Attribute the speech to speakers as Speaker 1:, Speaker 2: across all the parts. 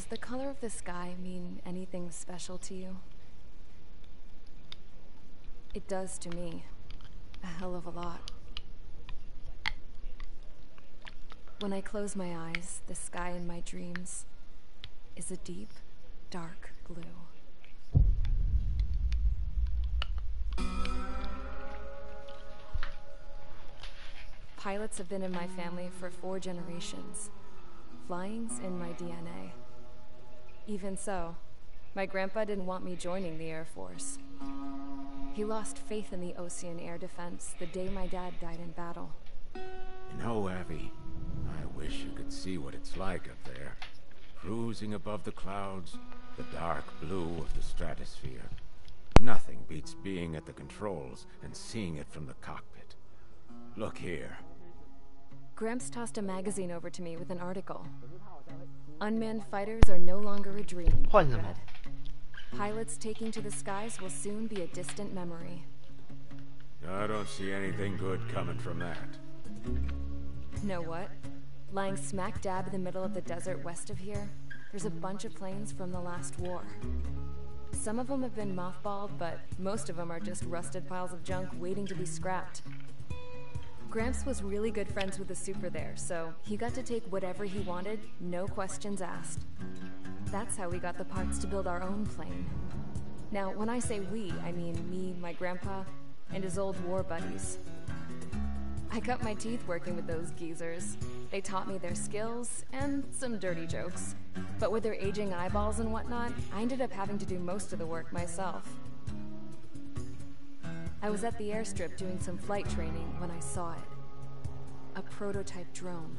Speaker 1: Does the color of the sky mean anything special to you? It does to me. A hell of a lot. When I close my eyes, the sky in my dreams is a deep, dark blue. Pilots have been in my family for 4 generations. Flying's in my DNA. Even so, my grandpa didn't want me joining the Air Force. He lost faith in the Ocean Air Defense the day my dad died in battle.
Speaker 2: You know, Abby, I wish you could see what it's like up there. Cruising above the clouds, the dark blue of the stratosphere. Nothing beats being at the controls and seeing it from the cockpit. Look here.
Speaker 1: Gramps tossed a magazine over to me with an article. Unmanned fighters are no longer a dream, it read. Pilots taking to the skies will soon be a distant memory.
Speaker 2: I don't see anything good coming from that.
Speaker 1: Know what? Lying smack dab in the middle of the desert west of here, there's a bunch of planes from the last war. Some of them have been mothballed, but most of them are just rusted piles of junk waiting to be scrapped. Gramps was really good friends with the super there, so he got to take whatever he wanted, no questions asked. That's how we got the parts to build our own plane. Now, when I say we, I mean me, my grandpa, and his old war buddies. I cut my teeth working with those geezers. They taught me their skills, and some dirty jokes. But with their aging eyeballs and whatnot, I ended up having to do most of the work myself. I was at the airstrip doing some flight training when I saw it. A prototype drone.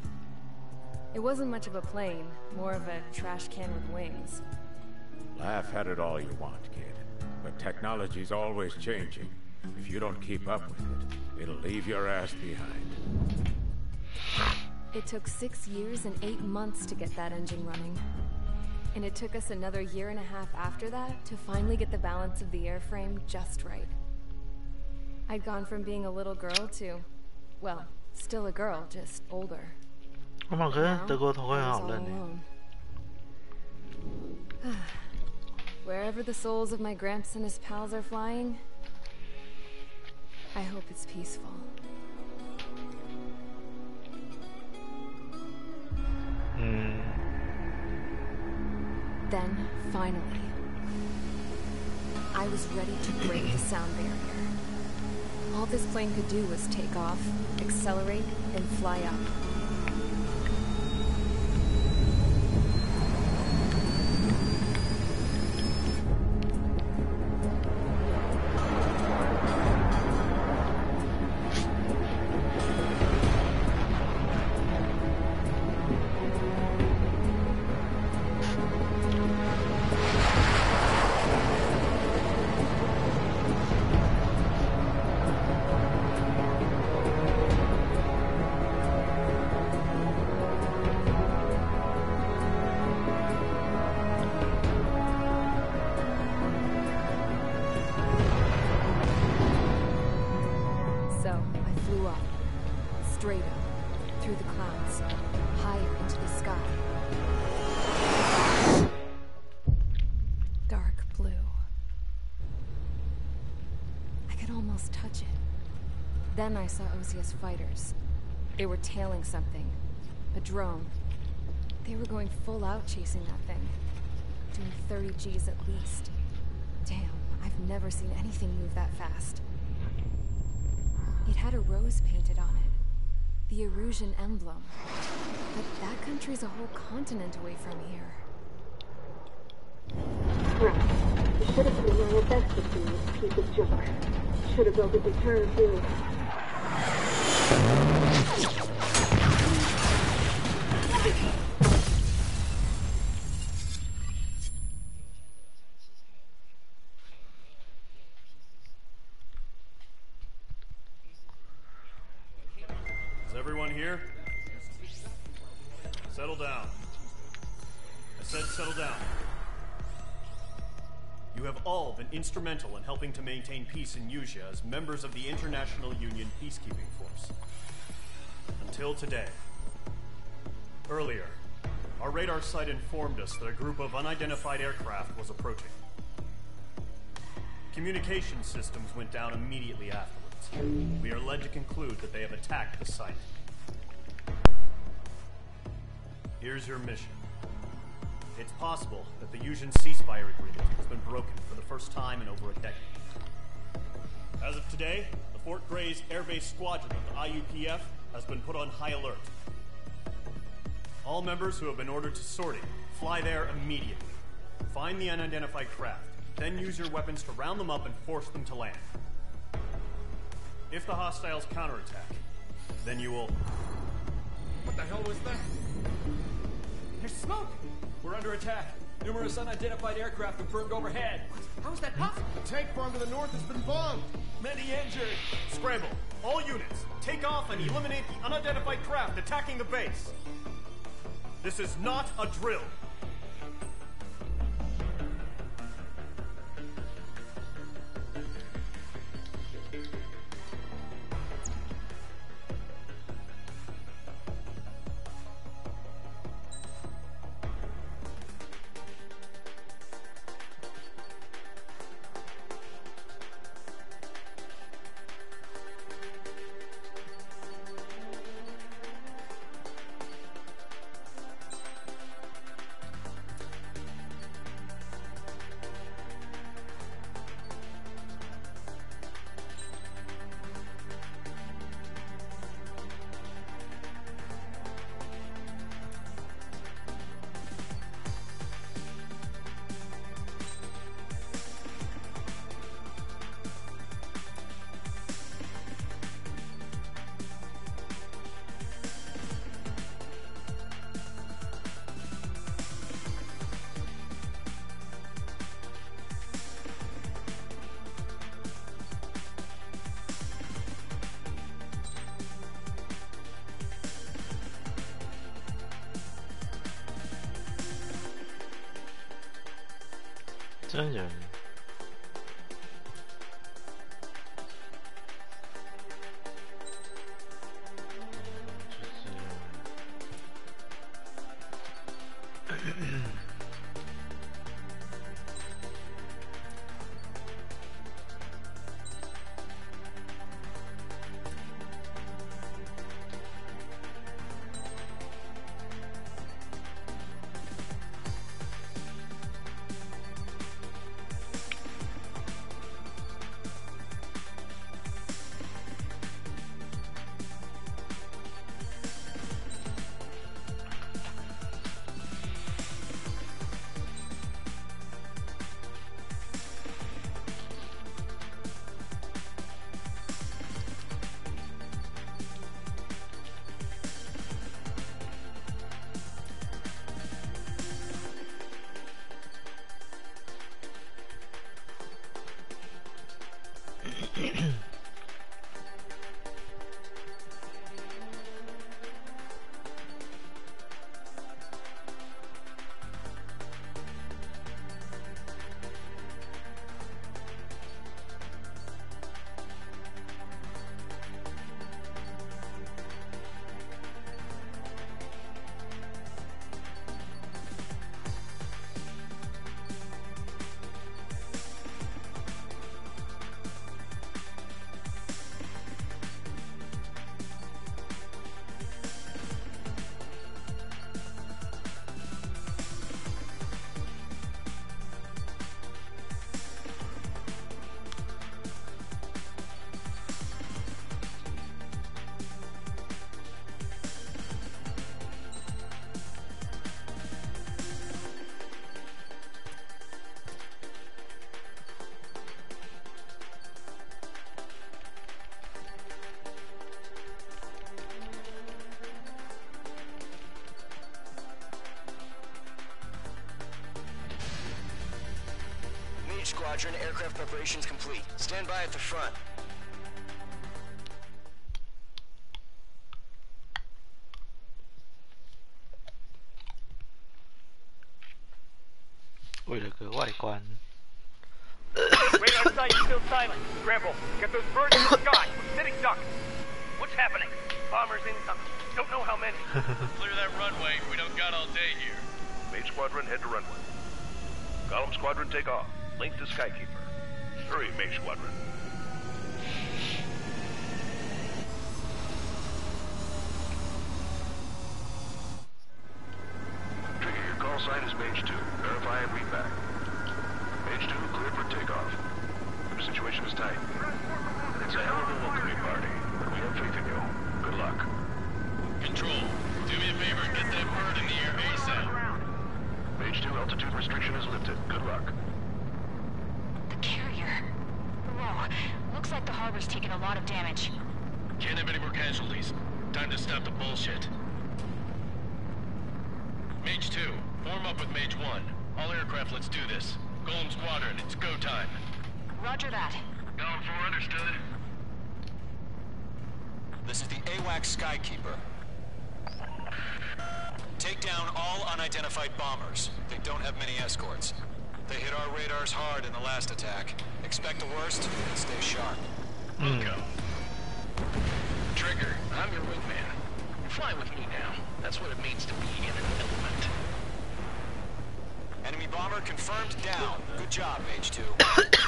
Speaker 1: It wasn't much of a plane, more of a trash can with wings.
Speaker 2: Laugh at it all you want, kid. But technology's always changing. If you don't keep up with it, it'll leave your ass behind.
Speaker 1: It took 6 years and 8 months to get that engine running. And it took us another 1.5 years after that to finally get the balance of the airframe just right. I'd gone from being a little girl to, well, still a girl, just older. Now, I was all alone. Wherever the souls of my Gramps and his pals are flying, I hope it's peaceful. Then, finally, I was ready to break the sound barrier. All this plane could do was take off, accelerate, and fly up. Straight up, through the clouds, higher into the sky. Dark blue. I could almost touch it. Then I saw Osia's fighters. They were tailing something. A drone. They were going full out chasing that thing. Doing 30 Gs at least. Damn, I've never seen anything move that fast. It had a rose painted on it. The Erusian emblem. But that country's a whole continent away from here.
Speaker 3: Right. You should have been my best to see this piece of junk. Should have built a deterrent too.
Speaker 4: Is everyone here? Settle down. I said settle down. You have all been instrumental in helping to maintain peace in Usea as members of the International Union Peacekeeping Force. Until today. Earlier, Our radar site informed us that a group of unidentified aircraft was approaching. Communication systems went down immediately afterwards. We are led to conclude that they have attacked the site. Here's your mission. It's possible that the Yuuzhan ceasefire agreement has been broken for the first time in over a decade. As of today, the Fort Gray's Air Base Squadron of the IUPF has been put on high alert. All members who have been ordered to sortie, fly there immediately. Find the unidentified craft, then use your weapons to round them up and force them to land. If the hostiles counterattack, then you will...
Speaker 5: What the hell was that? There's smoke! We're under attack. Numerous unidentified aircraft have burned overhead. What?
Speaker 6: How is that possible?
Speaker 5: The tank farm to the north has been bombed. Many injured.
Speaker 4: Scramble. All units, take off and eliminate the unidentified craft attacking the base. This is not a drill.
Speaker 7: 真人。
Speaker 8: Squadron, aircraft preparations complete. Stand by at the front.
Speaker 9: Radar site is still silent. Scramble. Get those birds in the sky. We're sitting ducks.
Speaker 6: What's happening? Bombers incoming. Don't know how many.
Speaker 7: Clear that runway. We don't got all day here.
Speaker 9: Mage Squadron, head to runway. Column Squadron, take off. Link to Skykeeper. Hurry, Mage Squadron. Trigger, your call sign is Mage 2. Verify and read back. Mage 2, cleared for takeoff. The situation is tight. It's a hell of a welcoming party, but we have faith in you. Good luck.
Speaker 7: Control, do me a favor and get that bird in the air ASAP.
Speaker 9: Mage 2, altitude restriction is lifted. Good luck.
Speaker 10: The carrier. Whoa. Looks like the harbor's taken a lot of damage.
Speaker 7: Can't have any more casualties. Time to stop the bullshit. Mage 2, form up with Mage 1. All aircraft, let's do this. Golem Squadron, it's go time.
Speaker 10: Roger that.
Speaker 7: Going for understood.
Speaker 5: This is the AWACS Skykeeper. Take down all unidentified bombers. They don't have many escorts. They hit our radars hard in the last attack. Expect the worst and stay sharp.
Speaker 7: Welcome.
Speaker 8: Trigger, I'm your wingman. Fly with me now. That's what it means to be in an element.
Speaker 5: Enemy bomber confirmed down. Good job, Mage 2.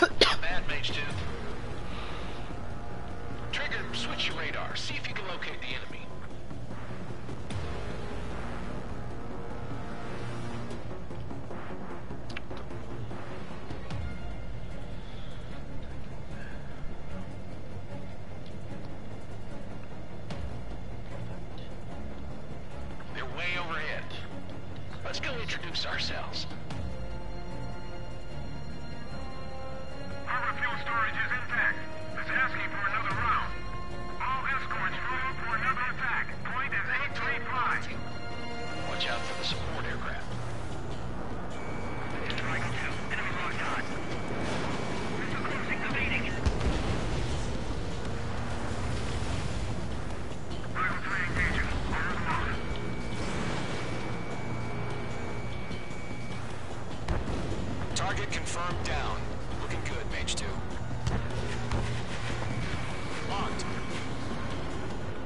Speaker 8: Not bad, Mage 2. Trigger, switch your radar. See if you can locate the enemy. They're way overhead. Let's go introduce ourselves.
Speaker 6: Harbor fuel storage is intact. It's asking for another round. All escorts roll for another attack. Point is 835.
Speaker 8: Watch out for the support aircraft.
Speaker 6: Strike 2. Enemy locked on. Missile cruising evading. Rival 3 engaging. Order the mark.
Speaker 5: Target confirmed down. Looking good, Mage 2. Locked.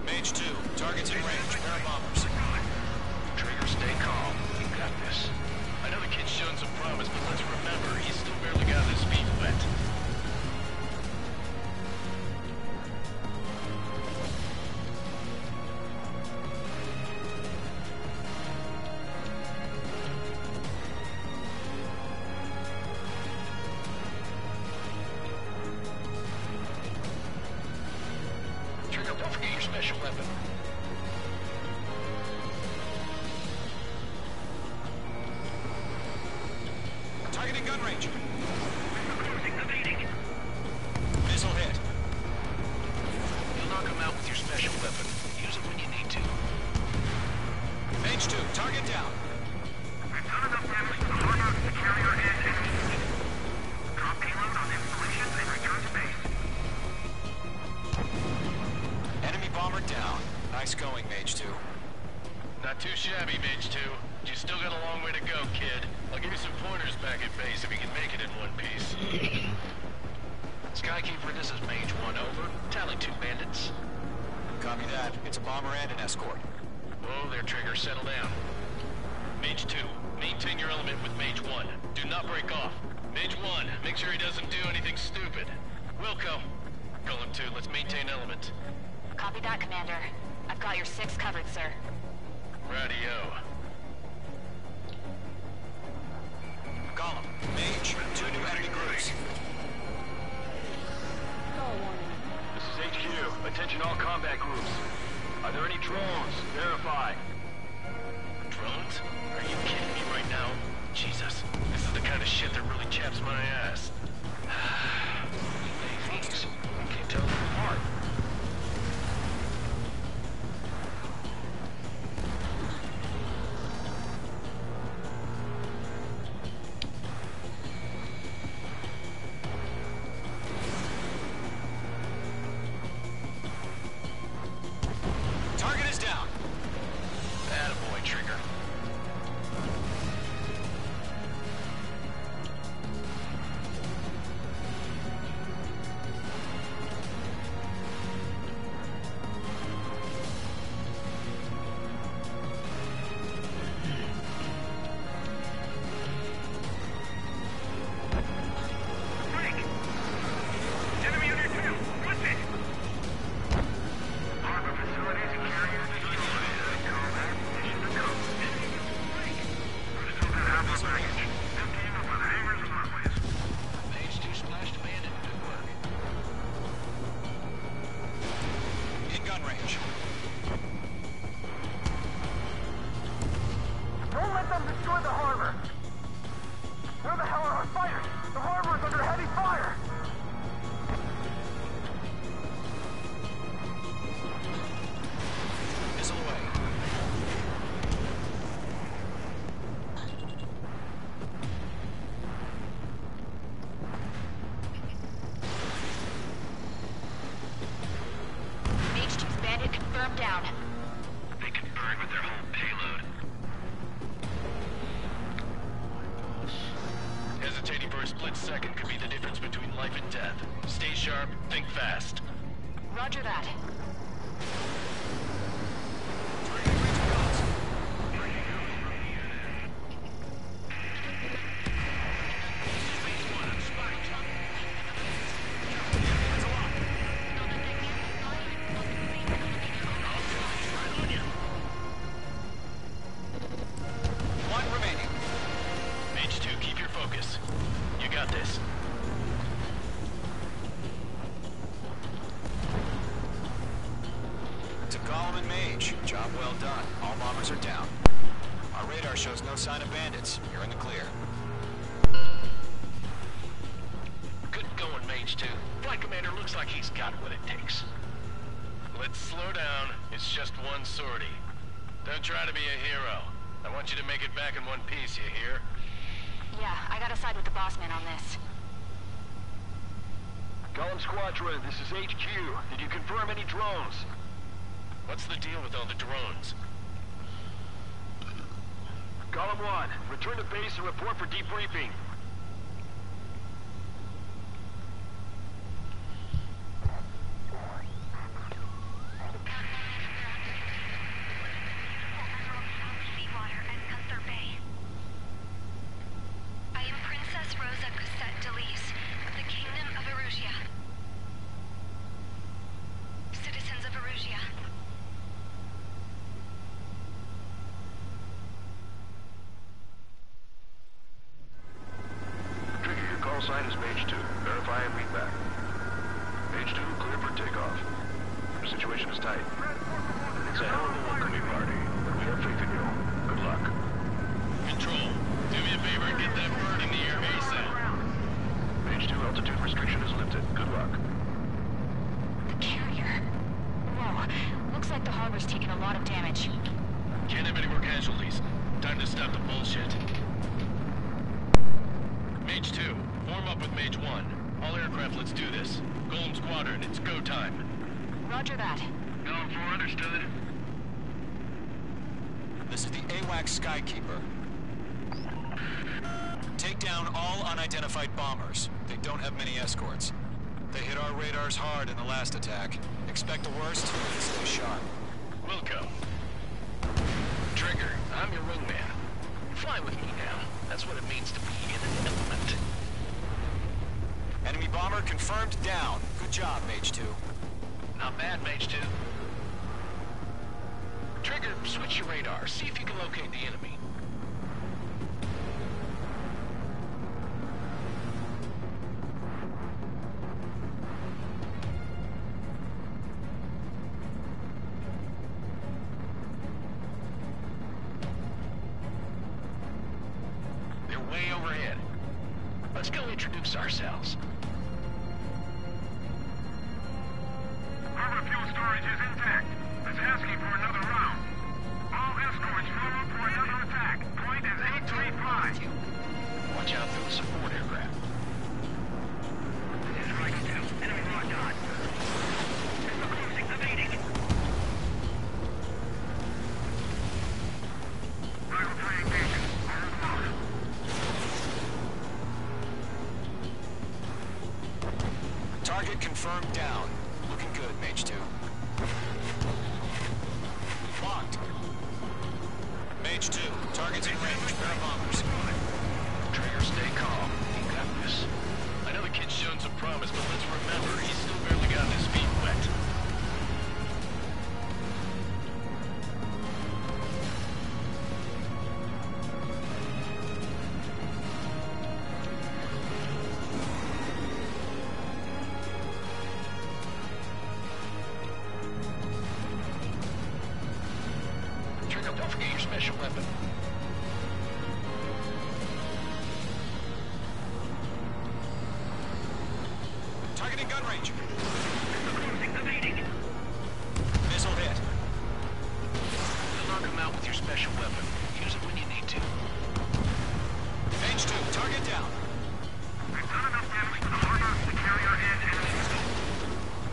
Speaker 5: Mage 2, target's in range. Pair of bombers.
Speaker 8: Trigger, stay calm. You got this.
Speaker 7: I know the kid's shown some promise, but let's remember, he's still barely got his feet wet.
Speaker 8: Trigger, don't forget your special weapon.
Speaker 5: Targeting gun range.
Speaker 6: Cruising evading.
Speaker 5: Missile hit.
Speaker 8: You'll knock him out with your special weapon. Use it when you need to.
Speaker 5: Mage 2, target down.
Speaker 6: We've done enough damage to the harbor, the carrier, and enemy fleet. Drop payload on installations and return to base.
Speaker 5: Enemy bomber down. Nice going, Mage 2.
Speaker 7: Not too shabby, Mage 2. You still got a long way to go, kid. I'll give you some pointers back at base if you can make it in one piece.
Speaker 8: Skykeeper, this is Mage 1, over. Tally 2 bandits.
Speaker 5: Copy that. It's a bomber and an escort.
Speaker 7: Whoa there, Trigger. Settle down. Mage 2, maintain your element with Mage 1. Do not break off. Mage 1, make sure he doesn't do anything stupid. Wilco. Golem 2, let's maintain element.
Speaker 10: Copy that, Commander. I've got your 6 covered, sir.
Speaker 7: Radio.
Speaker 5: Golem, Mage, 2 new enemy groups.
Speaker 6: This is HQ. Attention all combat groups. Are there any drones? Verify.
Speaker 7: Drones? Are you kidding me right now? Jesus, this is the kind of shit that really chaps my ass.
Speaker 8: These, can't tell them apart.
Speaker 5: Target is down.
Speaker 8: Attaboy, Trigger. gun range.
Speaker 6: Don't let them destroy the harbor! Where the hell are our fighters? The harbor is under heavy fire!
Speaker 8: Missile away.
Speaker 10: Mage 2's bandit confirmed down.
Speaker 7: They can burn with their whole payload. Hesitating for a split second could be the difference between life and death. Stay sharp, think fast.
Speaker 10: Roger that.
Speaker 8: One remaining.
Speaker 7: Mage 2, keep your focus. You got this.
Speaker 8: To Gollum and Mage, job well done. All bombers are down. Our radar shows no sign of bandits. You're in the clear.
Speaker 7: Good going, Mage 2. Flight Commander looks like he's got what it takes. Let's slow down. It's just one sortie. Don't try to be a hero. I want you to make it back in one piece, you hear?
Speaker 10: Yeah, I gotta side with the boss man on this.
Speaker 9: Gollum Squadron, this is HQ. Did you confirm any drones?
Speaker 7: What's the deal with all the drones?
Speaker 9: Gollum 1, return to base and report for debriefing.
Speaker 10: I am Princess Rosa Cassette Delise of the Kingdom of Erusia. Citizens of Erusia.
Speaker 9: Trigger, your call sign is Mage 2. Verify and read back. Mage 2, clear for takeoff. The situation is tight. It's a hell of a welcoming party, but we have faith in you. Good luck.
Speaker 7: Control, do me a favor and get that bird in the air ASAP.
Speaker 9: Mage 2, altitude restriction is lifted. Good luck.
Speaker 10: The carrier. Whoa, looks like the harbor's taken a lot of damage.
Speaker 7: Can't have any more casualties. Time to stop the bullshit. Mage 2, form up with Mage 1. All aircraft, let's do this. Golem Squadron, it's go time.
Speaker 10: Roger that.
Speaker 7: Going for understood.
Speaker 8: This is the AWACS Skykeeper. Take down all unidentified bombers. They don't have many escorts. They hit our radars hard in the last attack. Expect the worst and stay sharp.
Speaker 7: Wilco. Trigger, I'm your wingman. Fly with me now. That's what it means to be in an element.
Speaker 8: Enemy bomber confirmed down. Good job, Mage 2.
Speaker 7: Not bad, Mage 2. Trigger, switch your radar. See if you can locate the enemy. They're way overhead. Let's go introduce ourselves.
Speaker 6: Harbor fuel storage is intact. It's asking for another round. All escorts follow for another attack. Point is 835.
Speaker 7: Watch out for the support aircraft.
Speaker 6: This is Riker 2. Enemy locked on. Missile closing. Evading. Rival 3 engaging. On the mark.
Speaker 8: Target confirmed down. Looking good, Mage 2. Locked. Mage 2, target's in range. Pair of bombers.
Speaker 7: Trigger, stay calm. You got this. I know the kid's shown some promise, but let's remember, he's still barely gotten his feet wet. Get your special weapon.
Speaker 8: Targeting gun range. Missile hit.
Speaker 7: You'll knock him out with your special weapon. Use it when you need to.
Speaker 8: Mage 2, target down.
Speaker 6: We've done enough damage to the harbor, the carrier, and enemies.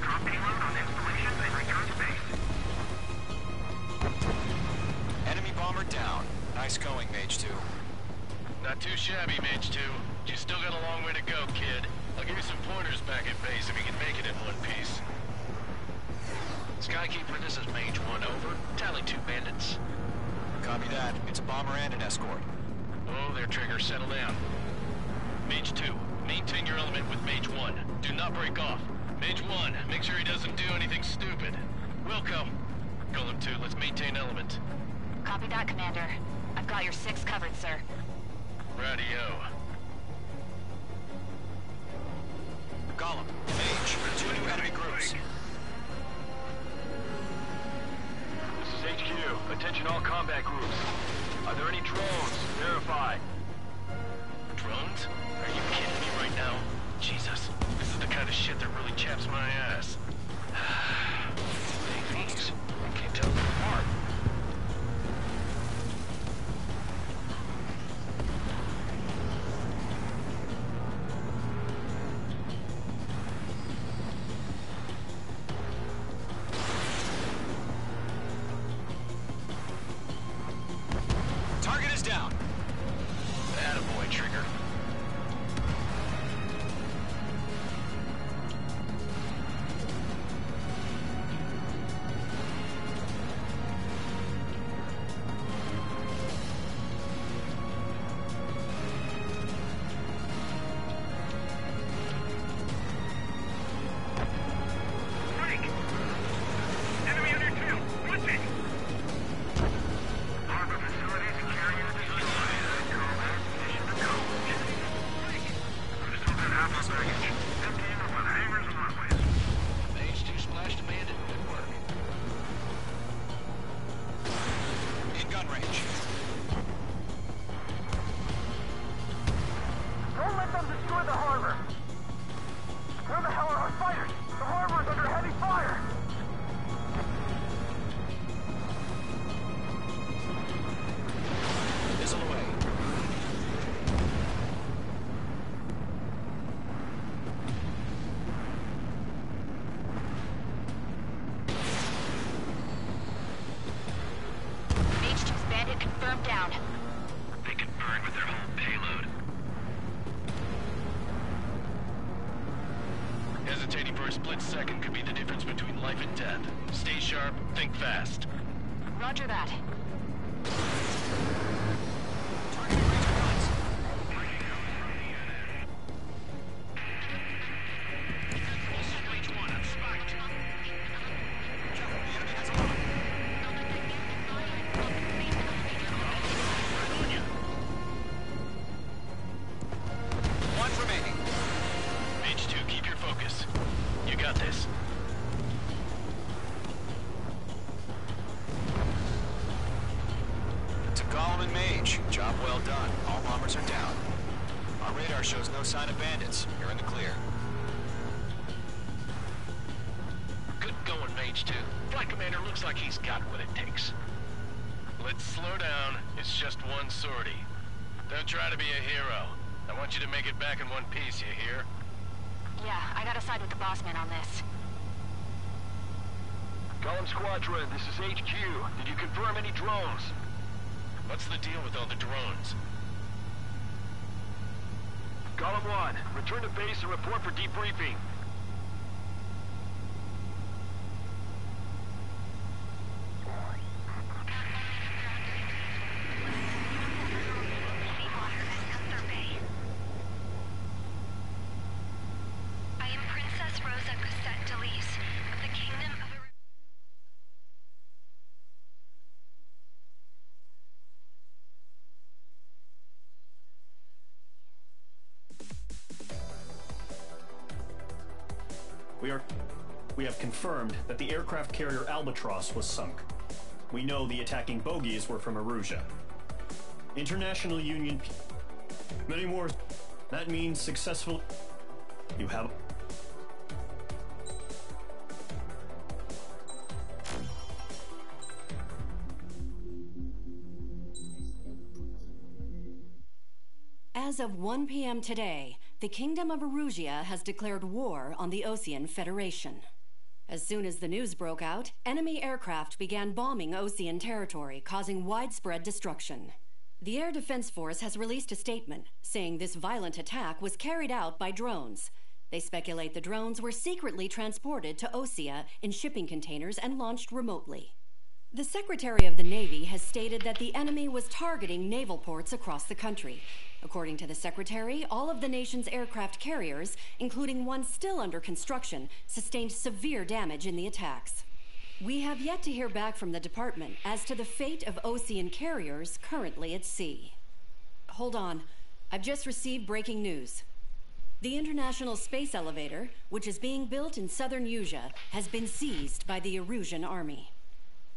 Speaker 6: Drop payload on installations and return to base.
Speaker 8: Enemy bomber down. Nice going, Mage 2.
Speaker 7: Not too shabby, Mage 2. You still got a long way to go, kid. I'll give you some pointers back at base if you can make it in one piece. Skykeeper, this is Mage 1, over. Tally 2 bandits.
Speaker 8: Copy that. It's a bomber and an escort.
Speaker 7: Oh, there, Trigger. Settle down. Mage 2, maintain your element with Mage 1. Do not break off. Mage 1, make sure he doesn't do anything stupid. Wilco. Golem 2, let's maintain element.
Speaker 10: Copy that, Commander. I've got your 6 covered, sir.
Speaker 7: Radio.
Speaker 8: Golem, Mage, 2 new enemy groups.
Speaker 9: This is HQ. Attention all combat groups. Are there any drones? Verify.
Speaker 7: Drones? Are you kidding me right now? Jesus, this is the kind of shit that really chaps my ass. These, I can't tell them apart.
Speaker 8: Target is down.
Speaker 7: Attaboy, Trigger.
Speaker 6: Frank! Enemy under tail! What's it? Harbor facilities and carrier destroyed. Mission to go. Frank! We still got half our baggage. Empty in with hangars and runways.
Speaker 7: Mage 2 splashed a bandit. Good work.
Speaker 8: In gun range.
Speaker 6: Don't let them destroy the harbor! Where the hell are our fighters? The harbor is under heavy fire!
Speaker 8: Missile away.
Speaker 10: Mage 2's bandit confirmed down.
Speaker 7: They can burn with their whole payload. Hesitating for a split second could be the difference between life and death. Stay sharp, think fast.
Speaker 10: Roger that.
Speaker 8: Targeting range of guns.
Speaker 7: This is Mage 1, I'm spiked.
Speaker 8: Careful, the enemy has a lock. One remaining.
Speaker 7: Mage 2, keep your focus. You got this.
Speaker 8: To Golem and Mage, job well done. All bombers are down. Our radar shows no sign of bandits. You're in the clear.
Speaker 7: Good going, Mage 2. Flight Commander looks like he's got what it takes. Let's slow down. It's just one sortie. Don't try to be a hero. I want you to make it back in one piece, you hear?
Speaker 10: Yeah, I gotta side with the boss man on this.
Speaker 9: Golem Squadron, this is HQ. Did you confirm any drones?
Speaker 7: What's the deal with all the drones?
Speaker 9: Golem 1, return to base and report for debriefing.
Speaker 11: I am Princess Rosa Cosette Delise of the Kingdom of...
Speaker 4: We have confirmed that the aircraft carrier Albatross was sunk. we know the attacking bogies were from Erusia. International Union... Many more... That means successful... You have...
Speaker 12: As of 1 p.m. today, the Kingdom of Erusia has declared war on the Osean Federation. As soon as the news broke out, enemy aircraft began bombing Osean territory, causing widespread destruction. The Air Defense Force has released a statement saying this violent attack was carried out by drones. They speculate the drones were secretly transported to Osea in shipping containers and launched remotely. The Secretary of the Navy has stated that the enemy was targeting naval ports across the country. According to the Secretary, all of the nation's aircraft carriers, including one still under construction, sustained severe damage in the attacks. We have yet to hear back from the department as to the fate of Osean carriers currently at sea. Hold on. I've just received breaking news. The International Space Elevator, which is being built in southern Usea, has been seized by the Erusian army.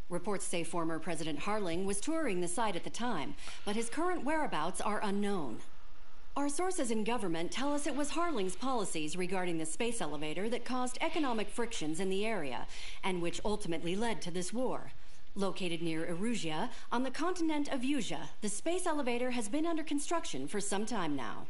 Speaker 12: Reports say former President Harling was touring the site at the time, but his current whereabouts are unknown. Our sources in government tell us it was Harling's policies regarding the space elevator that caused economic frictions in the area, and which ultimately led to this war. Located near Erusia, on the continent of Usea, the space elevator has been under construction for some time now.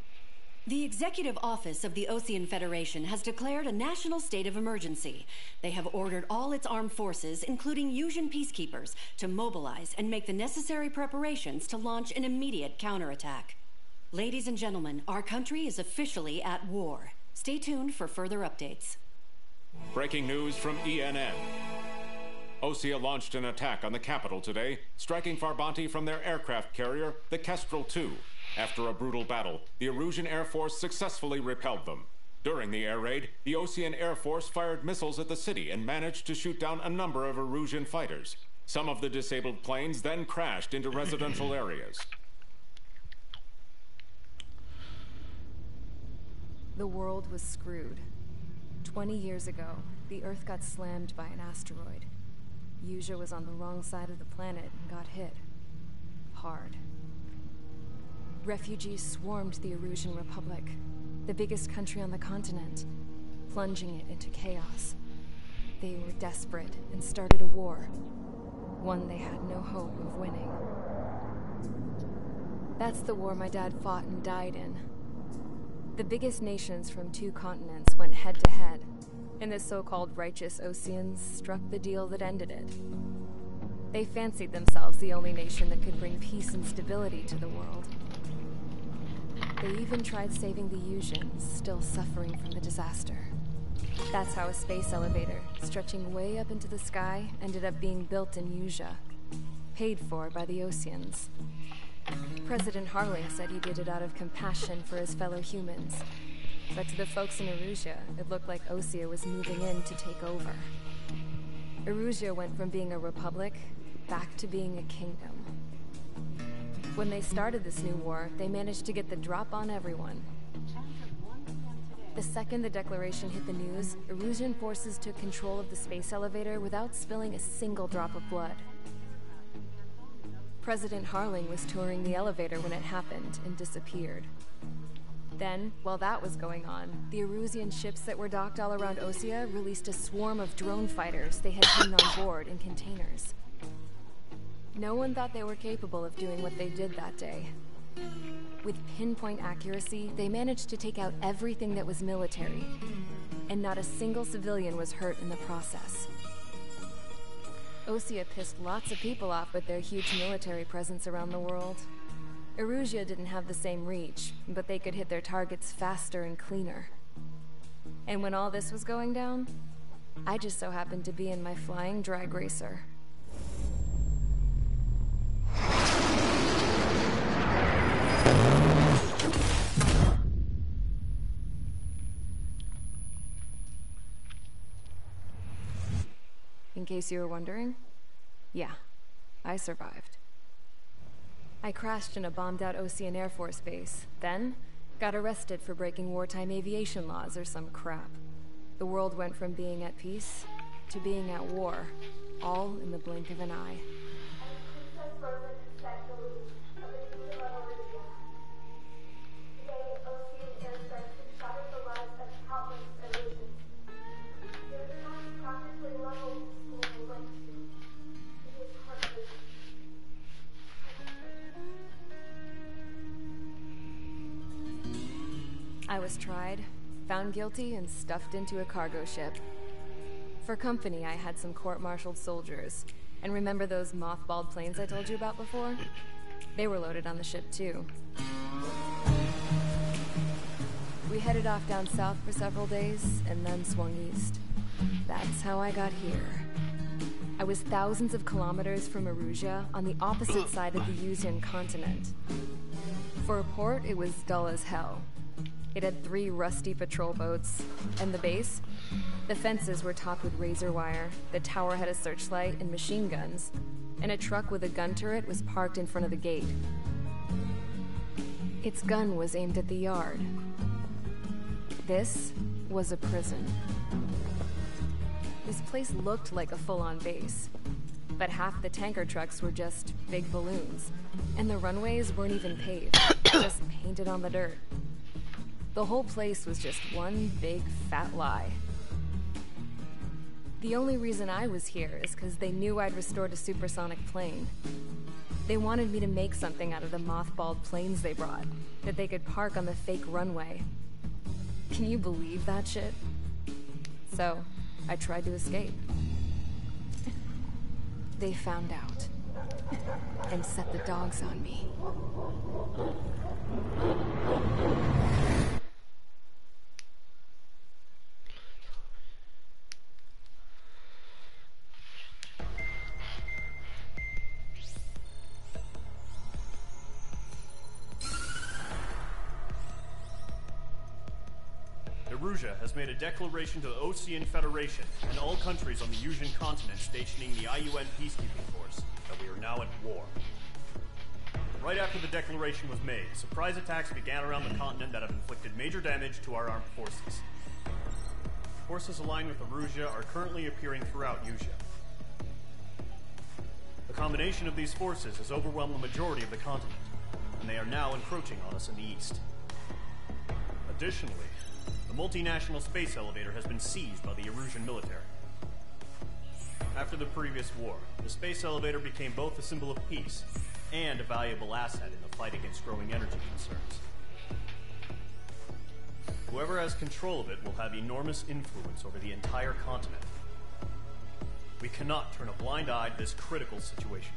Speaker 12: The Executive Office of the Osean Federation has declared a national state of emergency. They have ordered all its armed forces, including Usian peacekeepers, to mobilize and make the necessary preparations to launch an immediate counterattack. Ladies and gentlemen, our country is officially at war. Stay tuned for further updates.
Speaker 13: Breaking news from ENN. Osea launched an attack on the capital today, striking Farbanti from their aircraft carrier, the Kestrel II. After a brutal battle, the Erusian Air Force successfully repelled them. During the air raid, the Osean Air Force fired missiles at the city and managed to shoot down a number of Erusian fighters. Some of the disabled planes then crashed into residential areas.
Speaker 1: The world was screwed. 20 years ago, the Earth got slammed by an asteroid. Usea was on the wrong side of the planet and got hit. Hard. Refugees swarmed the Erusian Republic, the biggest country on the continent, plunging it into chaos. They were desperate and started a war, one they had no hope of winning. That's the war my dad fought and died in. The biggest nations from 2 continents went head-to-head, and the so-called righteous Oseans struck the deal that ended it. They fancied themselves the only nation that could bring peace and stability to the world. They even tried saving the Usians, still suffering from the disaster. That's how a space elevator, stretching way up into the sky, ended up being built in Usea, paid for by the Oseans. President Harling said he did it out of compassion for his fellow humans. But to the folks in Erusia, it looked like Osea was moving in to take over. Erusia went from being a republic back to being a kingdom. When they started this new war, they managed to get the drop on everyone. The second the declaration hit the news, Erusian forces took control of the space elevator without spilling a single drop of blood. President Harling was touring the elevator when it happened and disappeared. Then, while that was going on, the Erusian ships that were docked all around Osea released a swarm of drone fighters they had hidden on board in containers. No one thought they were capable of doing what they did that day. With pinpoint accuracy, they managed to take out everything that was military, and not a single civilian was hurt in the process. Osea pissed lots of people off with their huge military presence around the world. Erusia didn't have the same reach, but they could hit their targets faster and cleaner. And when all this was going down, I just so happened to be in my flying drag racer. In case you were wondering, yeah, I survived. I crashed in a bombed-out Osean Air Force base, then got arrested for breaking wartime aviation laws or some crap. The world went from being at peace to being at war, all in the blink of an eye.
Speaker 3: Cassette Delete of the Kingdom of Arabia. Today, Ocean airstrikes have shattered the lives of countless Arusians. Their attack practically leveled the school they went to. It is heartbreaking.
Speaker 1: I was tried, found guilty, and stuffed into a cargo ship. For company, I had some court-martialed soldiers. And remember those mothballed planes I told you about before? They were loaded on the ship, too. We headed off down south for several days, and then swung east. That's how I got here. I was thousands of kilometers from Erusia, on the opposite side of the Yuzian continent. For a port, it was dull as hell. It had 3 rusty patrol boats, and the base? The fences were topped with razor wire, the tower had a searchlight and machine guns, and a truck with a gun turret was parked in front of the gate. Its gun was aimed at the yard. This was a prison. This place looked like a full-on base, but half the tanker trucks were just big balloons, and the runways weren't even paved, just painted on the dirt. The whole place was just one big fat lie. The only reason I was here is because they knew I'd restored a supersonic plane. They wanted me to make something out of the mothballed planes they brought, that they could park on the fake runway. Can you believe that shit? So, I tried to escape. They found out, and set the dogs on me.
Speaker 4: Erusia has made a declaration to the Ocean Federation and all countries on the Yuzian continent stationing the IUN peacekeeping force that we are now at war. Right after the declaration was made, surprise attacks began around the continent that have inflicted major damage to our armed forces. Forces aligned with Erusia are currently appearing throughout Yusia. The combination of these forces has overwhelmed the majority of the continent, and they are now encroaching on us in the east. Additionally, the multinational space elevator has been seized by the Erusian military. After the previous war, the space elevator became both a symbol of peace and a valuable asset in the fight against growing energy concerns. Whoever has control of it will have enormous influence over the entire continent. We cannot turn a blind eye to this critical situation.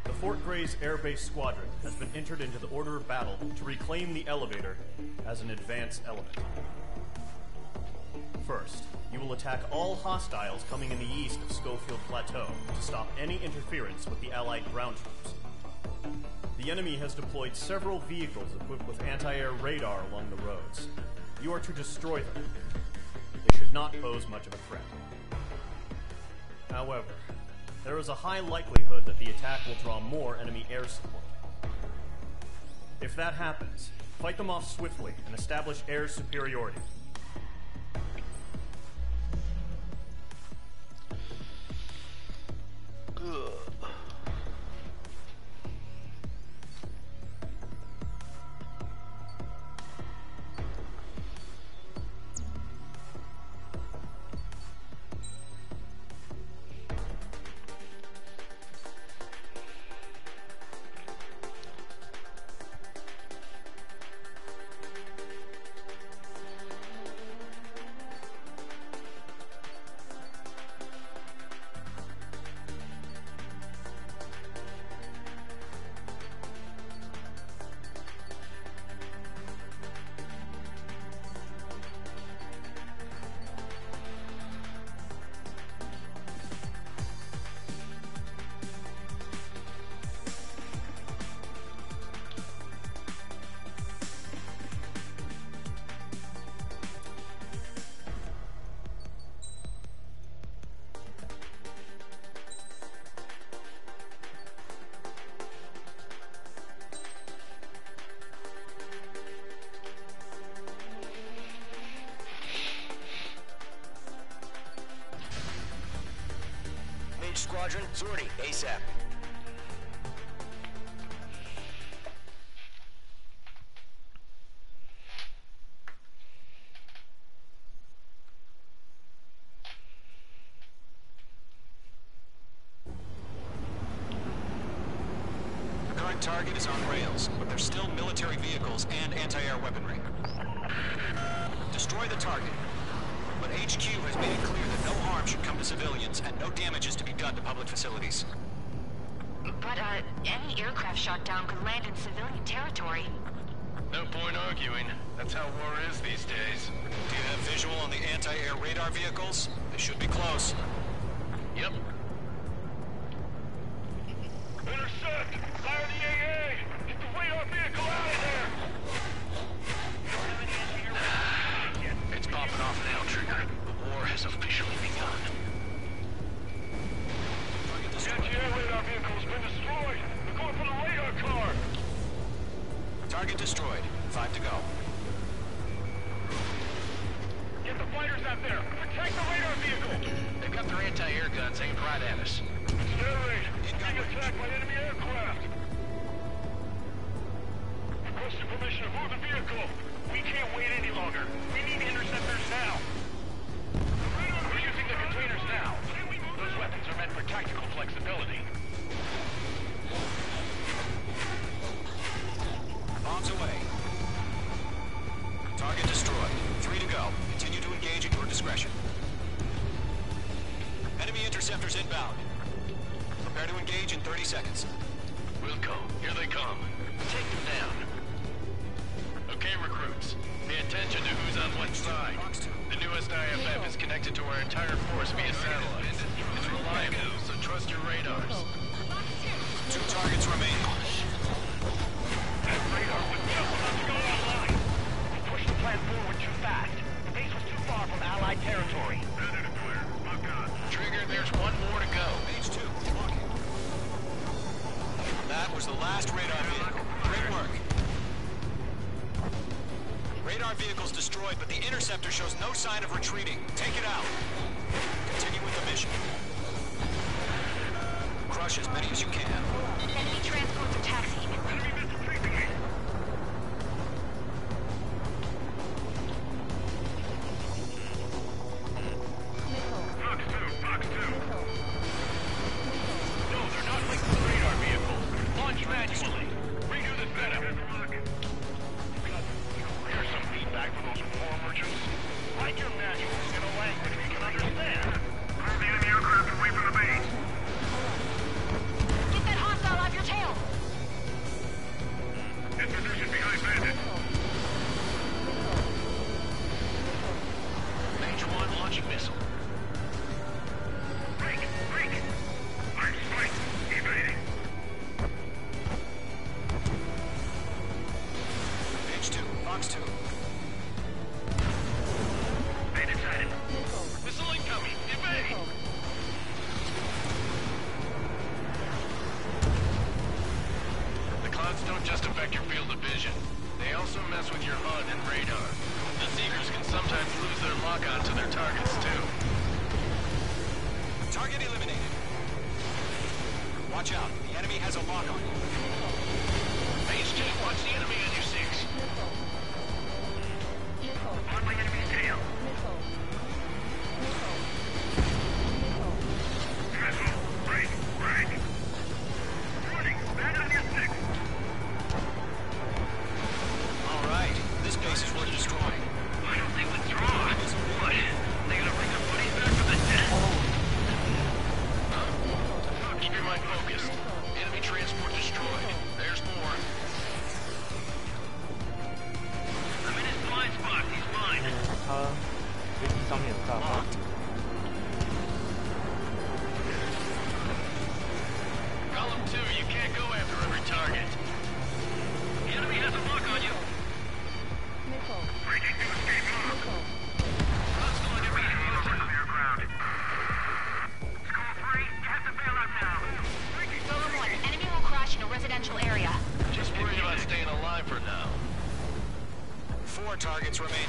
Speaker 4: The Fort Gray's Air Base Squadron has been entered into the order of battle to reclaim the elevator as an advance element. First, you will attack all hostiles coming in the east of Schofield Plateau to stop any interference with the Allied ground troops. The enemy has deployed several vehicles equipped with anti-air radar along the roads. You are to destroy them. They should not pose much of a threat. However, there is a high likelihood that the attack will draw more enemy air support. If that happens, fight them off swiftly and establish air superiority.
Speaker 14: Squadron, sortie, ASAP.
Speaker 8: Current target is on rails, but there's still military vehicles and anti-air weaponry. Destroy the target. But HQ has made it clear that no harm should come to civilians and no damage is to be done to public facilities.
Speaker 10: But, any aircraft shot down could land in civilian territory.
Speaker 7: No point arguing. That's how war is these days.
Speaker 8: Do you have visual on the anti-air radar vehicles? They should be close.
Speaker 7: Yep.
Speaker 6: Intercept! Fire the AA! Get the radar vehicle out of there!
Speaker 7: It's popping off now, Trigger. The war has officially begun.
Speaker 6: The anti-air radar vehicle has been destroyed! We're going for the radar car!
Speaker 8: Target destroyed. 5 to go.
Speaker 6: Get the fighters out there! Protect the radar vehicle!
Speaker 7: They've got their anti-air guns aimed right at us.
Speaker 6: Air being attacked by enemy aircraft! Requesting permission to move the vehicle! We can't wait any longer! We need interceptors now! We're using the containers now! Those weapons are meant for tactical flexibility.
Speaker 8: Bombs away. Target destroyed. 3 to go. Continue to engage at your discretion. Enemy interceptors inbound. Prepare to engage in 30 seconds.
Speaker 7: Wilco, here they come. Take them down. Okay, recruits. Pay attention to who's on what side. The newest IFF is connected to our entire force via satellite. It's reliable, so trust your radars.
Speaker 8: 2 targets remaining.
Speaker 6: That radar wouldn't help us to go online. We pushed the plan forward too fast. The base was too far from Allied territory.
Speaker 7: Trigger, there's one more to go.
Speaker 8: Page 2, walking. That was the last radar vehicle. Great work. Radar vehicle's destroyed, but the interceptor shows no sign of retreating. Take it out. Continue with the mission. Crush as many as you can.
Speaker 10: Enemy transports are taxiing.
Speaker 6: Fox 2. No, they're not linked to the radar vehicle. Launch manually. Redo the setup. Here's some feedback for those war merchants. Write your manuals in a language we can understand. Move the enemy aircraft away from the base.
Speaker 10: Get that hostile off your tail!
Speaker 6: In position behind Bandit.
Speaker 7: Mage 1 launching missile.
Speaker 6: Break! I'm spiked. Evading.
Speaker 8: Page 2, Fox 2.
Speaker 6: Bandit sighted. Missile incoming. Evade!
Speaker 7: The clouds don't just affect your field of vision. They also mess with your HUD and radar. The Seekers can sometimes lose their lock-on to their targets, too.
Speaker 8: Target eliminated. Watch out. The enemy has a lock on you.
Speaker 7: Phase 2, watch the enemy on your 6.
Speaker 6: On my enemy's tail. Missile. Break. Warning. Bandit on your 6.
Speaker 8: All right. This base is worth destroying.
Speaker 6: Why don't they withdraw? What? They gonna bring their buddies back from the dead?
Speaker 7: Keep your mind focused. Enemy transport destroyed. There's more.
Speaker 6: I'm in his blind spot. He's mine.
Speaker 14: 它飞机上面有炸弹。
Speaker 7: Column 2, you can't go after every target.
Speaker 6: The enemy has a lock on you. Breaking to escape mode. Hostile enemy over clear ground. Score 3, you have to bail out now.
Speaker 10: Golem 1, enemy will crash in a residential area.
Speaker 7: Just worried about staying alive for now.
Speaker 8: 4 targets remaining.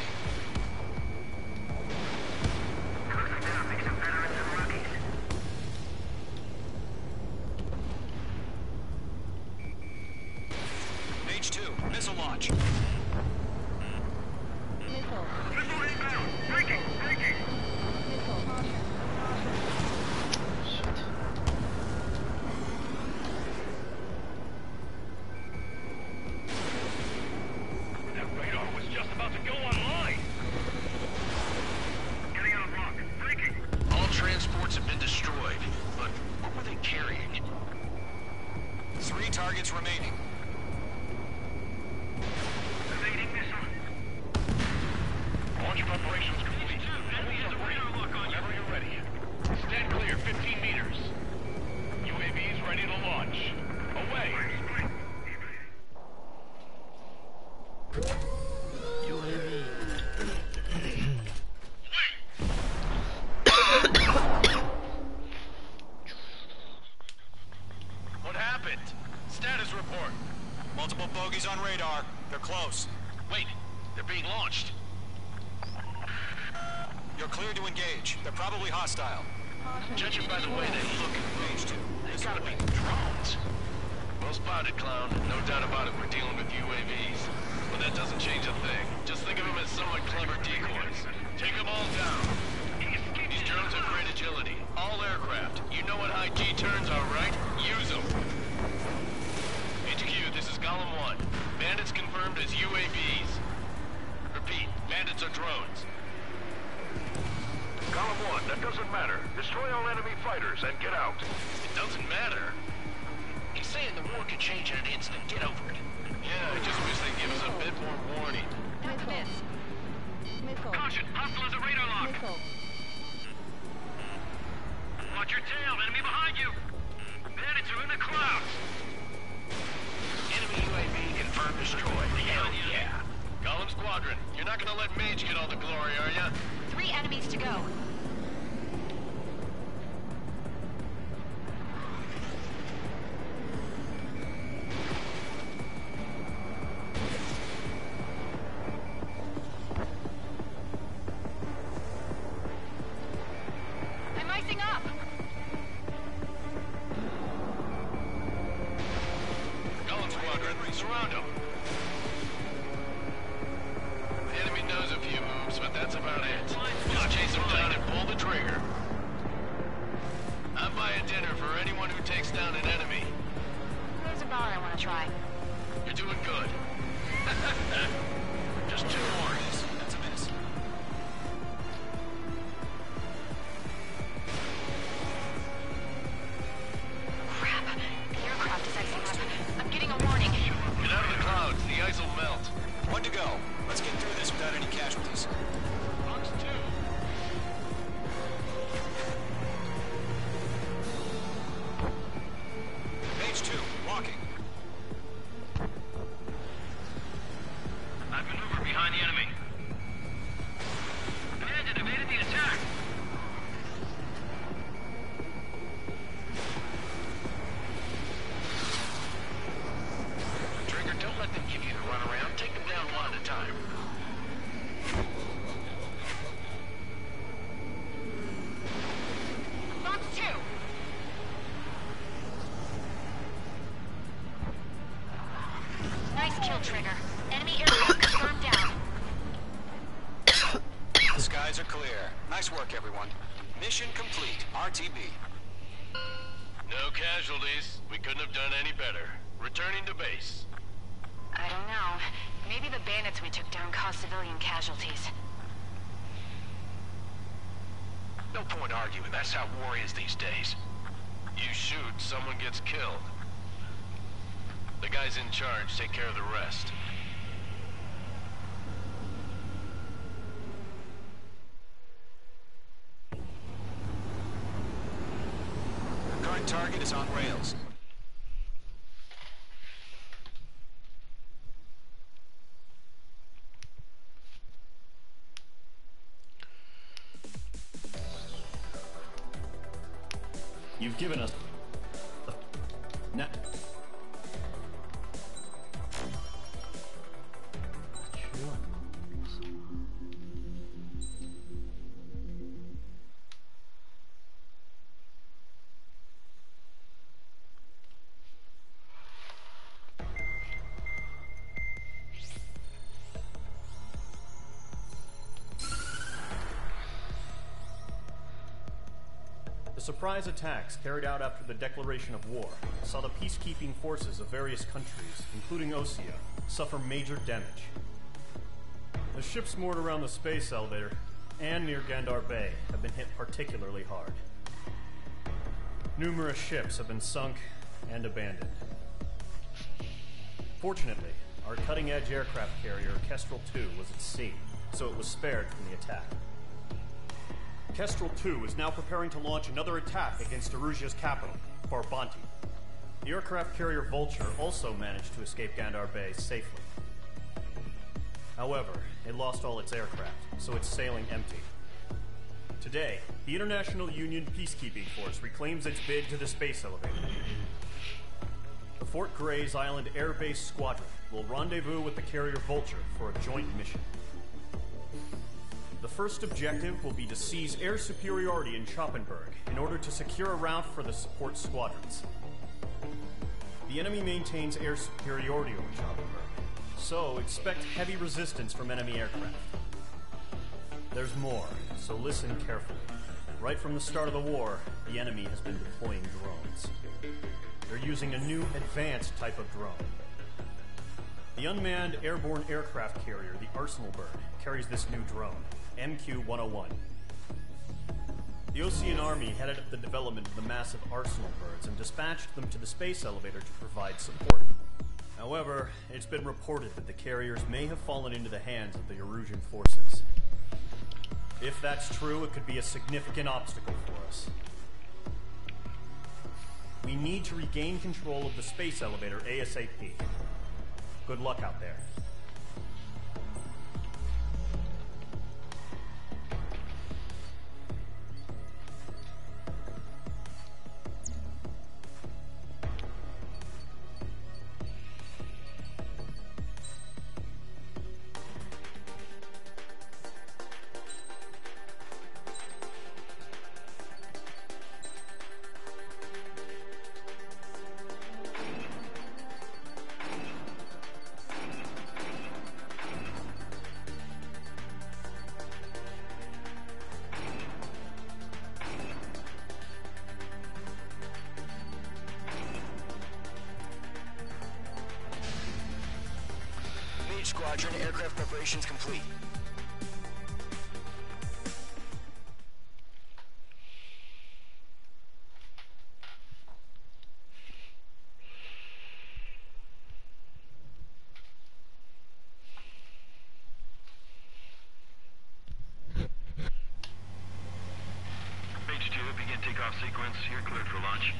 Speaker 8: Page 2, missile launch.
Speaker 6: Missile inbound. Breaking.
Speaker 8: they carrying? 3 targets remaining.
Speaker 6: Evading missile. Launch preparations complete. Enemy has a radar lock on you. Whenever you're ready. Stand clear, 15 meters. UAVs ready to launch. Away.
Speaker 7: What happened? Status report.
Speaker 8: Multiple bogeys on radar. They're close.
Speaker 7: Wait, they're being launched.
Speaker 8: You're clear to engage. They're probably hostile.
Speaker 7: Judging by the way they look, they gotta be drones. Well spotted, clown. No doubt about it, we're dealing with UAVs. But that doesn't change a thing. Just think of them as somewhat clever decoys. Take them all down. These drones have great agility. All aircraft. You know what high G turns are, right? Use them. HQ, this is Golem 1. Bandits confirmed as UAVs. Repeat, bandits are drones.
Speaker 9: Column 1, that doesn't matter. Destroy all enemy fighters and get out.
Speaker 7: It doesn't matter.
Speaker 8: He's saying the war could change in an instant. Get over it.
Speaker 7: Yeah, I just wish they'd give us a bit more warning.
Speaker 10: That's a miss.
Speaker 6: Missile. Caution, hostile has a radar lock.
Speaker 10: Missile.
Speaker 6: Watch your tail, enemy behind you. Bandits are in the clouds.
Speaker 8: Enemy UAV confirmed destroyed. Hell yeah.
Speaker 7: Golem Squadron, you're not gonna let Mage get all the glory, are ya?
Speaker 10: 3 enemies to go. I'm icing up.
Speaker 7: Golem Squadron, surround them. The enemy knows a few moves, but that's about it. Just chase them down and pull the trigger. I'm buying dinner for anyone who takes down an enemy.
Speaker 10: There's a bar I want to try.
Speaker 7: You're doing good. Just 2 more.
Speaker 8: That's a miss.
Speaker 10: Crap. The aircraft is icing up. I'm getting a warning.
Speaker 7: Get out of the clouds, the ice will melt.
Speaker 8: 1 to go. Let's get through this without any casualties.
Speaker 7: Box 2.
Speaker 8: Page 2, walking.
Speaker 6: I've maneuvered behind the enemy. Bandit evaded the attack.
Speaker 8: Trigger, don't let them give you the runaround. Take them down one at a time.
Speaker 10: Box 2. Nice kill, Trigger. Enemy aircraft confirmed down.
Speaker 8: The skies are clear. Nice work, everyone. Mission complete. RTB.
Speaker 7: No casualties. We couldn't have done any better. Returning to base.
Speaker 10: I don't know. Maybe the bandits we took down caused civilian casualties.
Speaker 8: No point arguing. That's how war is these days.
Speaker 7: You shoot, someone gets killed. The guys in charge take care of the rest.
Speaker 8: Current target is on rails.
Speaker 4: You've given us... Now... The surprise attacks carried out after the declaration of war saw the peacekeeping forces of various countries, including Osea, suffer major damage. The ships moored around the space elevator and near Gandar Bay have been hit particularly hard. Numerous ships have been sunk and abandoned. Fortunately, our cutting-edge aircraft carrier, Kestrel 2, was at sea, so it was spared from the attack. Kestrel 2 is now preparing to launch another attack against Erusia's capital, Farbanti. The aircraft carrier Vulture also managed to escape Gandhar Bay safely. However, it lost all its aircraft, so it's sailing empty. Today, the International Union Peacekeeping Force reclaims its bid to the space elevator. The Fort Grays Island Air Base Squadron will rendezvous with the carrier Vulture for a joint mission. The first objective will be to seize air superiority in Schoppenberg in order to secure a route for the support squadrons. The enemy maintains air superiority over Schoppenberg, so expect heavy resistance from enemy aircraft. There's more, so listen carefully. Right from the start of the war, the enemy has been deploying drones. They're using a new advanced type of drone. The unmanned airborne aircraft carrier, the Arsenal Bird, carries this new drone, MQ-101. The Osean Army headed up the development of the massive Arsenal Birds and dispatched them to the space elevator to provide support. However, it's been reported that the carriers may have fallen into the hands of the Erusian forces. If that's true, it could be a significant obstacle for us. We need to regain control of the space elevator ASAP. Good luck out there.
Speaker 8: Squadron, aircraft preparations complete.
Speaker 9: Mage 2, begin takeoff sequence. You're cleared for launch.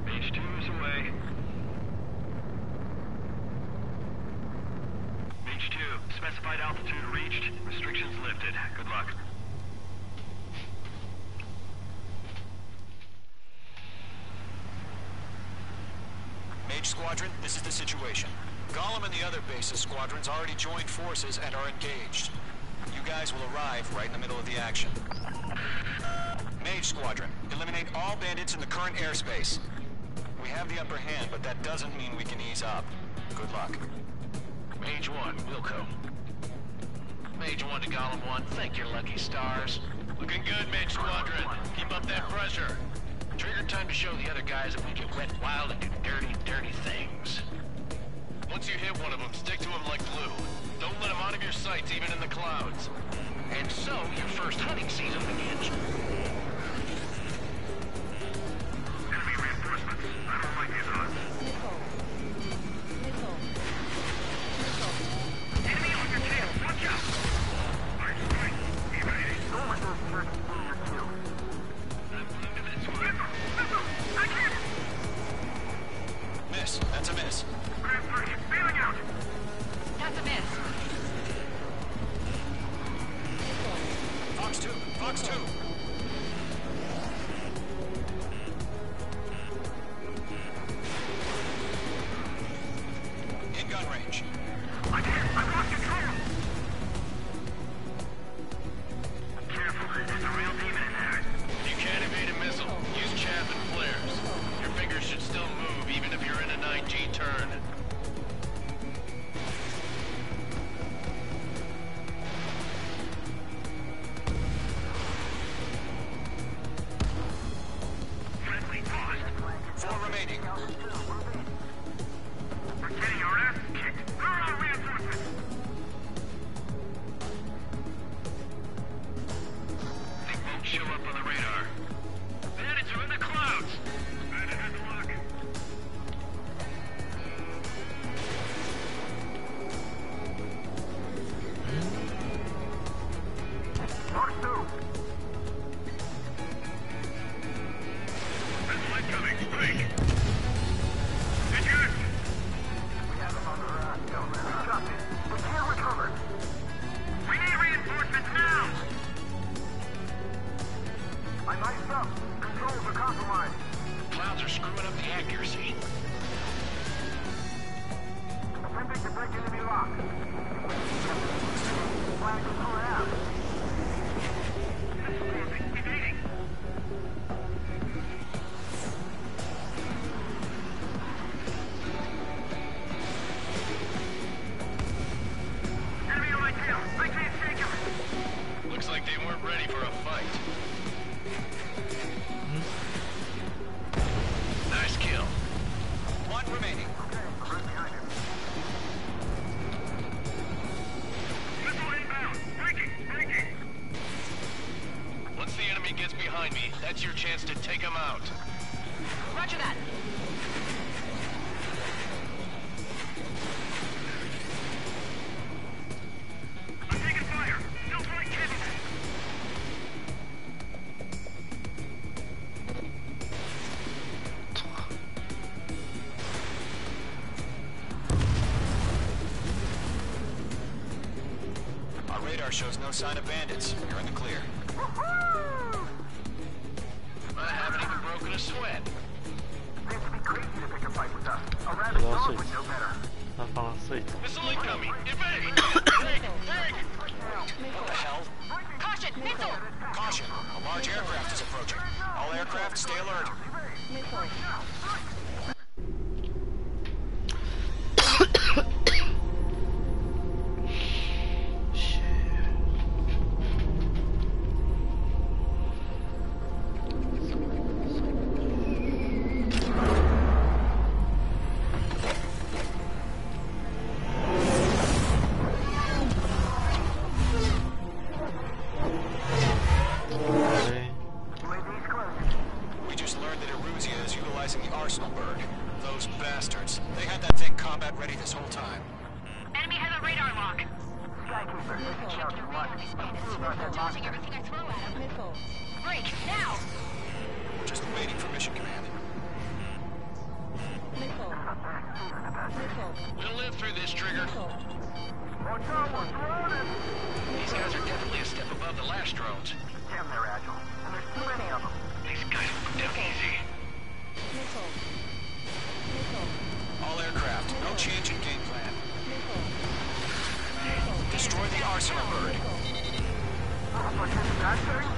Speaker 9: Mage 2 is away. Mage 2, specified altitude reached. Restrictions lifted. Good luck.
Speaker 8: Mage Squadron, this is the situation. Gollum and the other base's squadrons already joined forces and are engaged. You guys will arrive right in the middle of the action. Mage Squadron, eliminate all bandits in the current airspace. We have the upper hand, but that doesn't mean we can ease up. Good luck.
Speaker 7: Mage 1, Wilco. Mage 1 to Gollum 1, thank your lucky stars. Looking good, Mage Squadron. Keep up that pressure. Trigger time to show the other guys that we can wet wild and do dirty, dirty things. Once you hit one of them, stick to them like glue. Don't let them out of your sights, even in the clouds. And so, your first hunting season begins.
Speaker 9: Enemy reinforcements. I don't like these odds. Enemy on your tail. Watch out. Nice strike. Evading. Don't let those turkey see your kill. I'm into this one. I can't.
Speaker 8: Miss. That's a miss.
Speaker 9: Grand 3, bailing out.
Speaker 10: That's a miss.
Speaker 8: Fox 2. Fox 2. In gun range.
Speaker 9: I can't. I've lost control. Careful. There's a real demon in there.
Speaker 7: If you can't evade a missile, use chaff and flares. Your fingers should still move, even if you're in a 9G turn. Looks like they weren't ready for a fight. Nice kill.
Speaker 8: One remaining.
Speaker 6: Missile inbound. Breaking.
Speaker 7: Once the enemy gets behind me, that's your chance to take them out.
Speaker 10: Roger that.
Speaker 6: I'm taking fire. Still flight capable.
Speaker 8: Our radar shows no sign of bandits. You're in the clear.
Speaker 7: I haven't even broken a sweat.
Speaker 9: This would be crazy to pick a fight with us. A
Speaker 14: 不
Speaker 9: rabid
Speaker 14: 要
Speaker 9: dog
Speaker 14: 睡
Speaker 9: would know better.
Speaker 14: 他放了睡着。
Speaker 7: Missile incoming! Evade! Break!
Speaker 8: What the hell?
Speaker 10: Caution! Missile!
Speaker 8: Caution! A large aircraft is approaching. All aircraft, stay alert. We just learned that Eruzia is utilizing the Arsenal bird. Those bastards. They had that thing combat ready this whole time.
Speaker 10: Enemy has a radar lock.
Speaker 9: Skykeeper, this is Charlie 1.
Speaker 10: I'm dodging everything I throw at him. Break! Now!
Speaker 8: We're just waiting for mission command.
Speaker 7: We'll live through this, Trigger.
Speaker 9: Watch out, we're surrounded!
Speaker 7: These guys are definitely a step above the last drones.
Speaker 9: Damn, they're agile. And there's too many of them.
Speaker 7: These guys will go down easy.
Speaker 8: All aircraft, no change in game plan. Destroy the Arsenal bird.
Speaker 9: What's in that thing?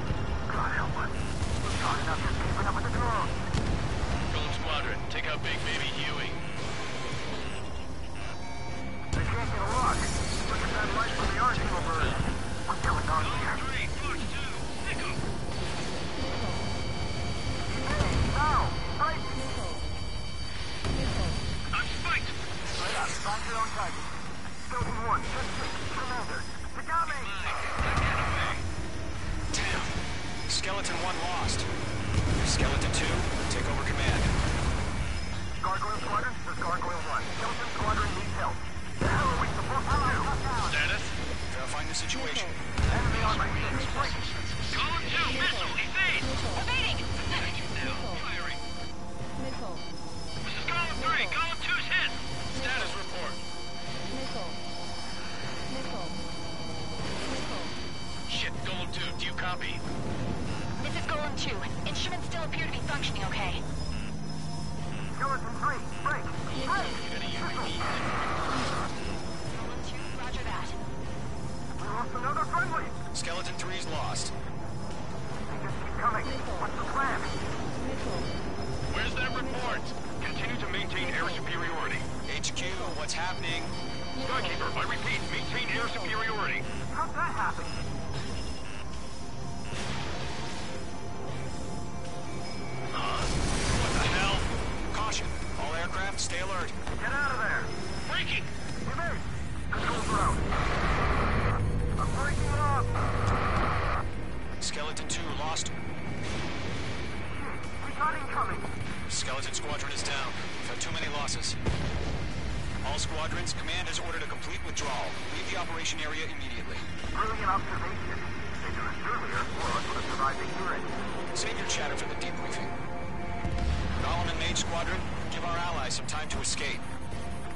Speaker 9: God help us. We're not enough just keeping up with the drones.
Speaker 7: Golem Squadron, take out Big Baby Huey.
Speaker 9: They can't get a lock. Look at that light from the Arsenal bird. What's going on here?
Speaker 6: 3, push 2, pick 'em.
Speaker 9: Hey, now! Fight!
Speaker 6: I'm spiked.
Speaker 9: Right up, find your own target. Skeleton 1, 10-6, Commander. Tagami!
Speaker 8: Damn. Skeleton 1 lost. Skeleton 2, take over command.
Speaker 9: Gargoyle Squadron, this is Gargoyle 1. Skeleton Squadron needs help. The hell are we supposed to do?
Speaker 7: Status?
Speaker 8: Verifying the situation.
Speaker 9: Enemy on my 6.
Speaker 6: Column 2, missile, evade.
Speaker 10: Evading!
Speaker 6: Firing. This is column 3. Column 2's hit.
Speaker 7: Status report. Shit, Golem 2, do you copy?
Speaker 10: This is Golem 2. Instruments still appear to be functioning okay.
Speaker 9: Skeleton 3, break! Break!
Speaker 10: Golem 2, roger that.
Speaker 9: We lost another friendly!
Speaker 8: Skeleton 3's lost.
Speaker 9: They just keep coming. What's the plan?
Speaker 7: Where's that report?
Speaker 6: Continue to maintain air superiority.
Speaker 8: HQ, what's happening?
Speaker 6: Skykeeper, I repeat, maintain air superiority.
Speaker 9: How'd that happen?
Speaker 7: What the hell?
Speaker 8: Caution. All aircraft, stay alert.
Speaker 9: Get out of there!
Speaker 6: Breaking.
Speaker 9: Evade! Control's out. I'm breaking up!
Speaker 8: Skeleton 2 lost.
Speaker 9: We got incoming!
Speaker 8: Skeleton Squadron is down. We've had too many losses. All squadrons, command has ordered a complete withdrawal. Leave the operation area immediately.
Speaker 9: Brilliant observation. If it was earlier, more of us would have survived the hearing.
Speaker 8: Save your chatter for the debriefing. Golem and Mage Squadron, give our allies some time to escape.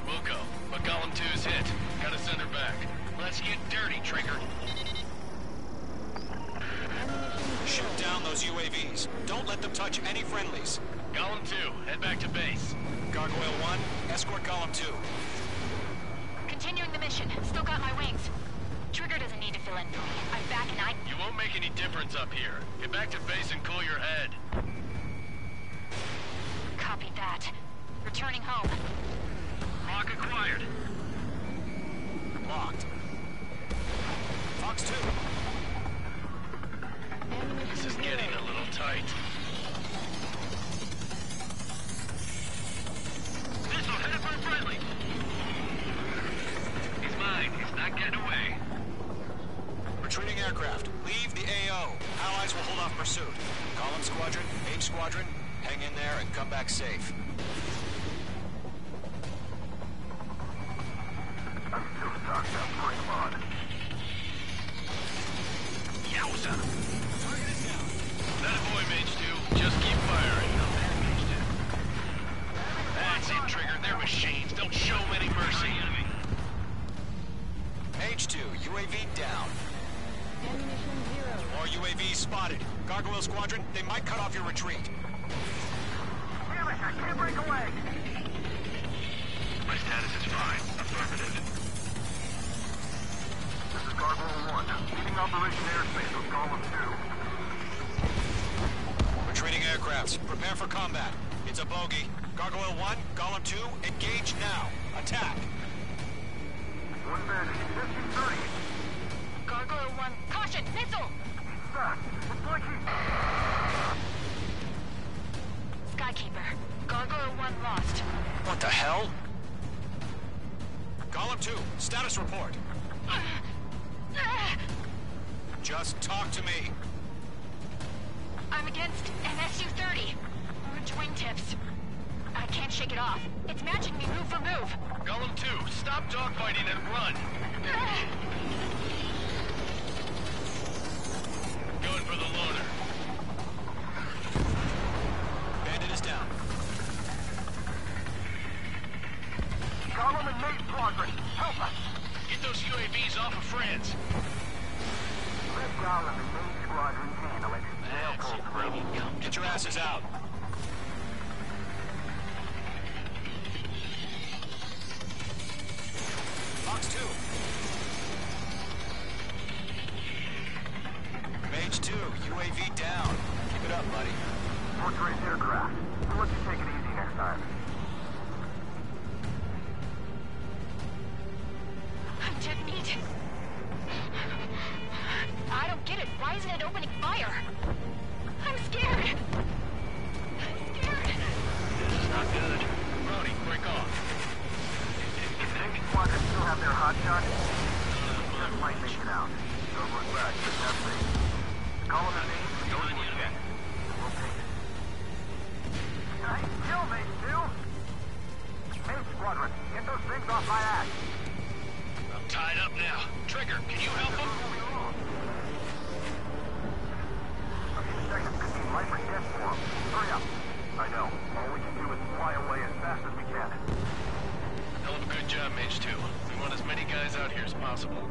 Speaker 7: We'll go, but Golem 2's hit. Gotta send her back. Let's get dirty, Trigger.
Speaker 8: Shoot down those UAVs. Don't let them touch any friendlies.
Speaker 7: Golem 2, head back to base.
Speaker 8: Gargoyle 1, escort Golem 2.
Speaker 10: Continuing the mission. Still got my wings. Trigger doesn't need to fill in for me. I'm back and I...
Speaker 7: You won't make any difference up here. Get back to base and cool your head.
Speaker 10: Copy that. Returning home.
Speaker 6: Lock acquired.
Speaker 8: Locked. Fox 2. aircraft. Leave the AO. Allies will hold off pursuit. Column Squadron, H Squadron, hang in there and come back safe.
Speaker 9: I'm still stocked up. Bring them on.
Speaker 7: Yowza! Target is down. That a boy, Mage 2. Just keep firing. That's it, Trigger. They're machines. Don't show any mercy.
Speaker 8: H2, UAV down.
Speaker 1: Ammunition 0.
Speaker 8: More UAVs spotted. Gargoyle Squadron, they might cut off your retreat.
Speaker 9: Damn it, I can't break away.
Speaker 6: My status is fine. Affirmative.
Speaker 9: This is Gargoyle 1. Leaving Operation Airspace with Column 2.
Speaker 8: Retreating aircrafts, prepare for combat. It's a bogey. Gargoyle 1, Column 2, engage now. Attack.
Speaker 9: One man, 1530.
Speaker 10: Gargoyle 1, caution, missile!
Speaker 9: Fast. It's like he's...
Speaker 10: Skykeeper, Gargoyle 1 lost.
Speaker 8: What the hell? Column 2, status report. Just talk to me.
Speaker 10: I'm against an Su-30. Orange wingtips. I can't shake it off. It's matching me move for move.
Speaker 7: Golem 2, stop dogfighting and run. Going for the loader.
Speaker 8: Bandit is down.
Speaker 9: Column and Mate Squadron, help us.
Speaker 7: Get those UAVs off of France.
Speaker 9: Let Column and Mate Squadron handle it.
Speaker 7: That's it, baby. Come
Speaker 8: Get your asses out. Box 2. Mage 2, UAV down. Keep it up, buddy.
Speaker 9: Portrait aircraft. We'll let you take it easy next time.
Speaker 10: I'm dead meat. I don't get it. Why isn't it opening fire? I'm scared. I'm scared.
Speaker 7: This is not good. Brody, break off.
Speaker 9: Mate Squadron still have their hot shot. Just might make it out. Don't look back. Just have faith. Column and Mate, don't look yet. We'll take it. Nice kill, Mate 2. Mate Squadron, get those things off my ass.
Speaker 7: I'm tied up now. Trigger, can you help him?
Speaker 9: A few seconds could be life or death for him. Hurry up. I know. All we can do is fly away as fast as we can.
Speaker 7: Hell of a good job, Mage 2. We want as many guys out here as possible.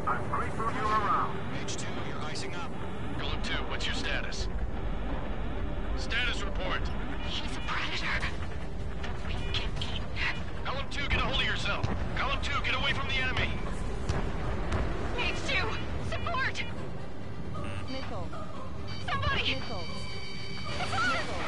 Speaker 9: I'm grateful you're around.
Speaker 8: Mage 2, you're icing up.
Speaker 7: Golem 2, what's your status? Status report.
Speaker 10: He's a predator. We can eat.
Speaker 7: Column 2, get a hold of yourself. Column 2, get away from the enemy.
Speaker 10: Mage 2, support!
Speaker 1: Missile.
Speaker 10: Somebody!
Speaker 1: Missile.
Speaker 10: Support!
Speaker 1: Missile.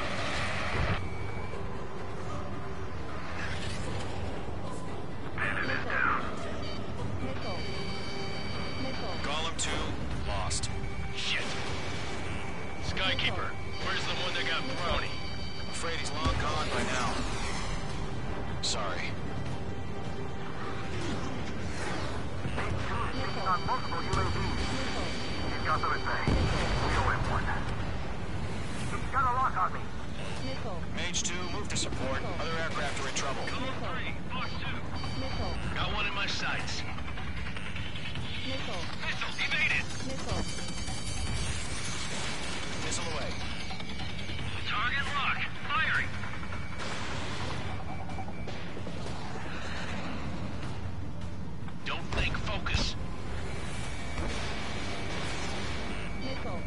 Speaker 1: Missile.
Speaker 8: Column 2, lost.
Speaker 7: Shit. Skykeeper, where's the one that got brownie?
Speaker 8: I'm afraid he's long gone by now. Sorry.
Speaker 9: Mate 2 is taking on multiple UAVs. He's got them at bay. We owe him one. He's got a lock on me.
Speaker 1: Missile.
Speaker 8: Mage 2, move to support. Other aircraft are in trouble.
Speaker 7: Column 3, Box 2.
Speaker 1: Missile.
Speaker 7: Got one in my sights.
Speaker 1: Missile.
Speaker 7: Missile, evaded.
Speaker 1: Missile.
Speaker 8: Missile away.
Speaker 7: Target locked. Firing. Don't think, focus.
Speaker 1: Missile.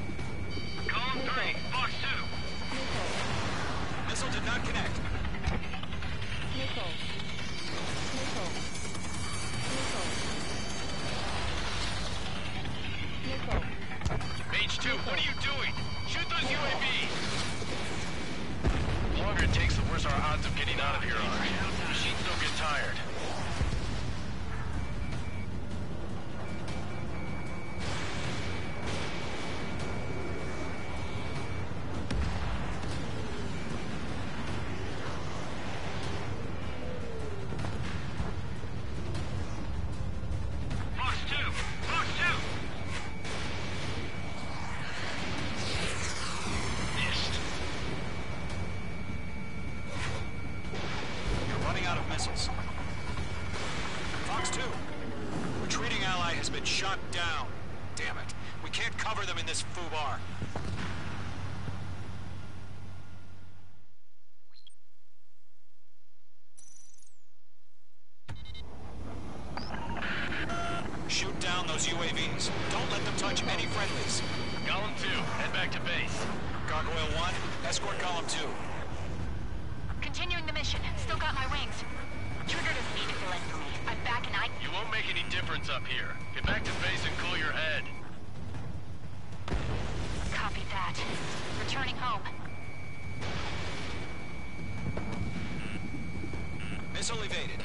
Speaker 7: Column 3, Box 2.
Speaker 1: Missile.
Speaker 8: Missile did not connect.
Speaker 1: Missile. Missile. Missile. Missile.
Speaker 7: Mage 2, what are you doing? Shoot those UAVs! The longer it takes, the worse our odds of getting out of here are. Machines don't get tired. Box 2! Box 2!
Speaker 8: shot down. Damn it. We can't cover them in this foobar. Shoot down those UAVs. Don't let them touch any friendlies.
Speaker 7: Column 2, head back to base.
Speaker 8: Gargoyle 1, escort Column 2.
Speaker 10: Continuing the mission. Still got my wings. Trigger doesn't need to fill in for me. I'm back and
Speaker 7: You won't make any difference up here. Get back to base and cool your head.
Speaker 10: Copy that. Returning home.
Speaker 8: Missile evaded.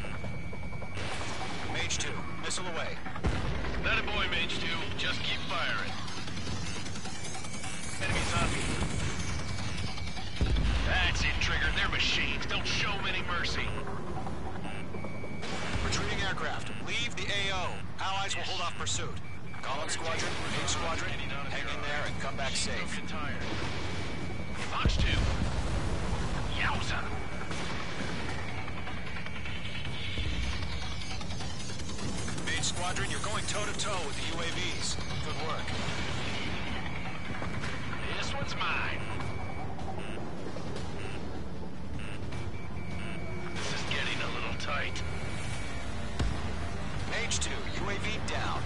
Speaker 8: Mage 2, missile away.
Speaker 7: That a boy, Mage 2. Just keep firing. Enemies on me. That's it, Trigger. They're machines. Don't show them any mercy.
Speaker 8: Retreating aircraft. Leave the AO. Allies will hold off pursuit. Column Squadron, Mage Squadron, hang in there and come back safe.
Speaker 7: Fox 2. Yowza.
Speaker 8: Mage Squadron, you're going toe-to-toe with the UAVs. Good work.
Speaker 7: This one's mine. This is getting a little tight.
Speaker 8: Mage 2, UAV down.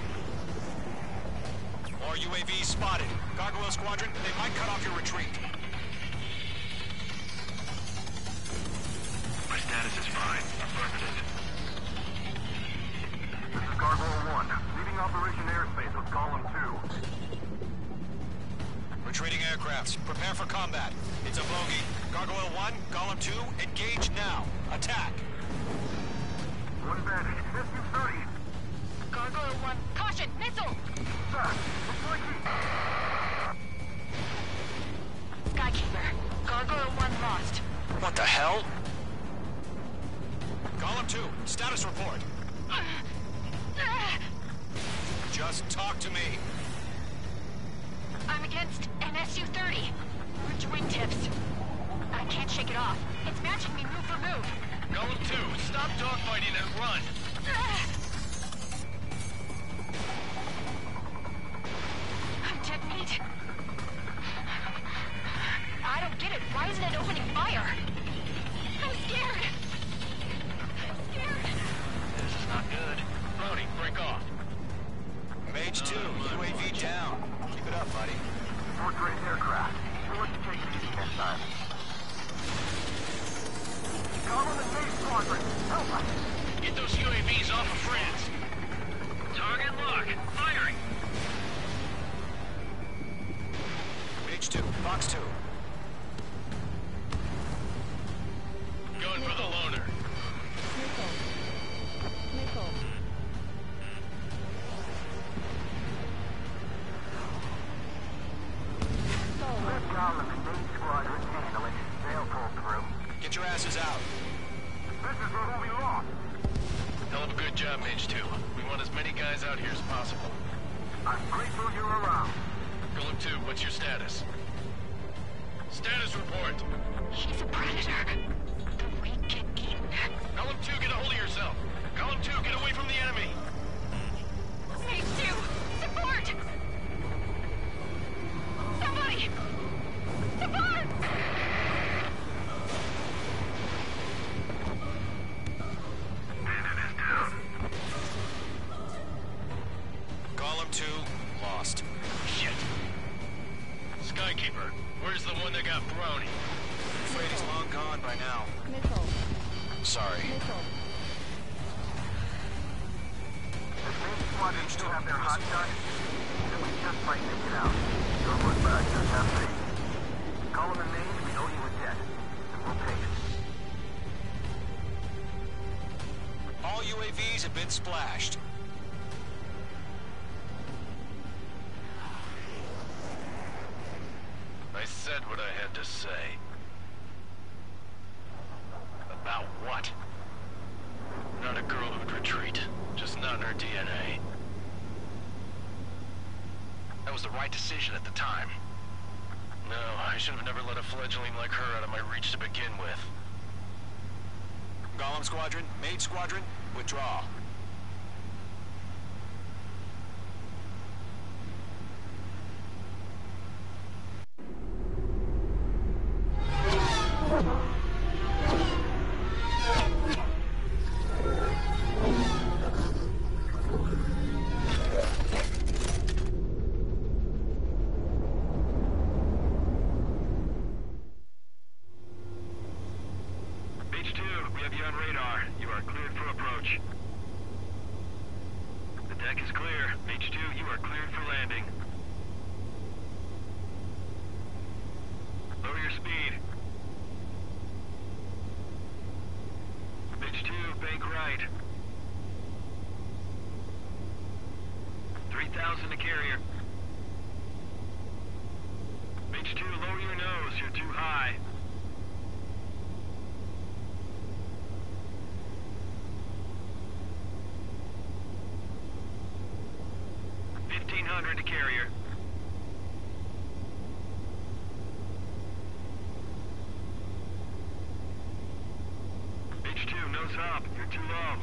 Speaker 8: More UAVs spotted. Gargoyle Squadron, they might cut off your retreat.
Speaker 9: My status is fine. Affirmative. This is Gargoyle 1, leaving Operation Airspace with Column 2.
Speaker 8: Retreating aircrafts, prepare for combat. It's a bogey. Gargoyle 1, Column 2, engage now. Attack.
Speaker 9: One bad. SU-30.
Speaker 10: Gargoyle 1, caution! Missile!
Speaker 9: Sir, it's Mikey.
Speaker 10: Skykeeper. Gargoyle 1 lost.
Speaker 8: What the hell? Column 2, status report. Just talk to me.
Speaker 10: I'm against an SU-30. Orange wingtips. I can't shake it off. It's matching me move for move.
Speaker 7: Column 2, stop dogfighting and run.
Speaker 10: I'm dead meat. I don't get it. Why isn't it opening fire? I'm scared. I'm scared.
Speaker 7: This is not good. Brody, break off.
Speaker 8: Mage 2, UAV down. Keep it up, buddy.
Speaker 9: Fourth-grade aircraft. We'll let you take it easy next time. Column and Mage Squadron, help us!
Speaker 7: Get those UAVs off of friends. Target lock. Firing.
Speaker 8: Mage 2, Fox 2.
Speaker 7: Going for the loner.
Speaker 1: Nickel.
Speaker 9: Let Column and Mage Squadron handle it. They'll pull through.
Speaker 8: Get your asses out.
Speaker 9: This is where we'll be lost.
Speaker 7: Hell of a good job, Mage 2. We want as many guys out here as possible.
Speaker 9: I'm grateful you're around.
Speaker 7: Golem 2, what's your status? Status report.
Speaker 10: He's a predator. The weak get eaten.
Speaker 7: Column 2, get a hold of yourself. Column 2, get away from the enemy.
Speaker 10: Mage 2, support! Somebody! Support!
Speaker 8: Column 2, lost.
Speaker 7: Shit. Skykeeper, where's the one that got brownie?
Speaker 8: Afraid he's long gone by now.
Speaker 1: Nickel.
Speaker 8: Sorry.
Speaker 1: Nickel.
Speaker 9: If Mage Squadron still have their hot shot, then we just might make it out. Don't look back, just have faith. Column and Mage, we owe you a debt, and we'll pay it.
Speaker 8: All UAVs have been splashed.
Speaker 7: I said what I had to say. About what? Not a girl who'd retreat. Just not in her DNA. That was the right decision at the time. No, I should have never let a fledgling like her out of my reach to begin with.
Speaker 8: Golem Squadron, Mage Squadron, withdraw.
Speaker 9: radar. You are cleared for approach. The deck is clear. Mage 2, you are cleared for landing. Lower your speed. Mage 2, bank right. 3,000 to carrier. Mage 2, lower your nose. You're too high. $1,500 to carrier. H2, nose up. You're too low.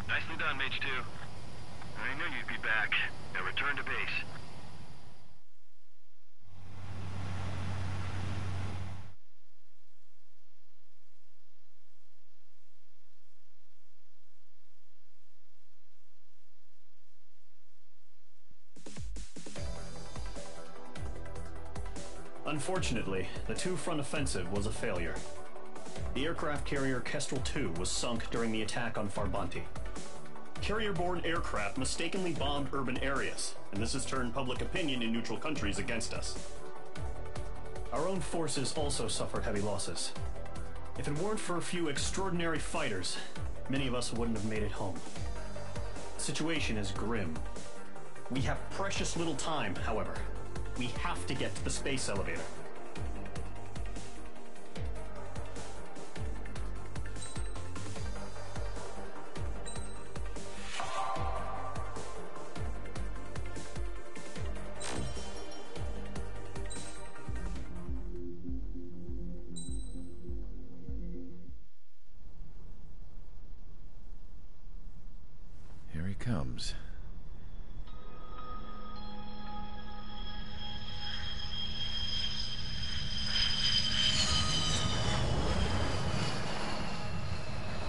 Speaker 9: Nicely done, Mage 2. I knew you'd be back. Now return to base.
Speaker 4: Unfortunately, the two-front offensive was a failure. The aircraft carrier Kestrel 2 was sunk during the attack on Farbanti. Carrier-borne aircraft mistakenly bombed urban areas, and this has turned public opinion in neutral countries against us. Our own forces also suffered heavy losses. If it weren't for a few extraordinary fighters, many of us wouldn't have made it home. The situation is grim. We have precious little time, however. We have to get to the space elevator.
Speaker 2: Here he comes.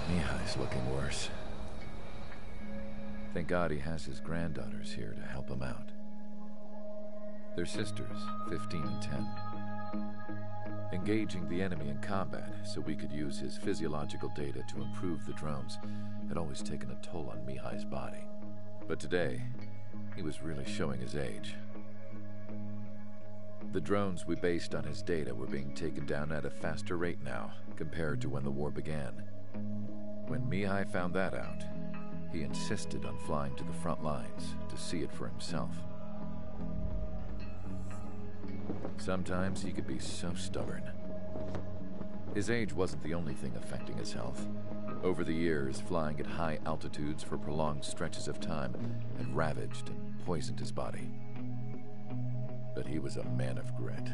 Speaker 2: Mihai's looking worse. Thank God he has his granddaughters here to help him out. They're sisters, 15 and 10. Engaging the enemy in combat so we could use his physiological data to improve the drones had always taken a toll on Mihai's body. But today, he was really showing his age. The drones we based on his data were being taken down at a faster rate now compared to when the war began. When Mihai found that out, he insisted on flying to the front lines to see it for himself. Sometimes he could be so stubborn. His age wasn't the only thing affecting his health. Over the years, flying at high altitudes for prolonged stretches of time had ravaged and poisoned his body. But he was a man of grit.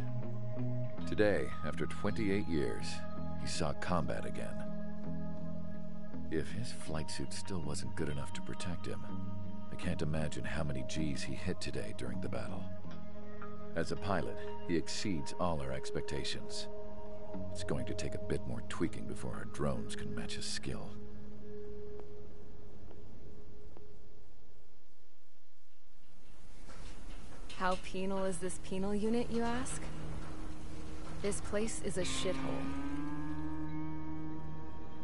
Speaker 2: Today, after 28 years, he saw combat again. If his flight suit still wasn't good enough to protect him, I can't imagine how many G's he hit today during the battle. As a pilot, he exceeds all our expectations. It's going to take a bit more tweaking before our drones can match his skill.
Speaker 1: How penal is this penal unit, you ask? This place is a shithole.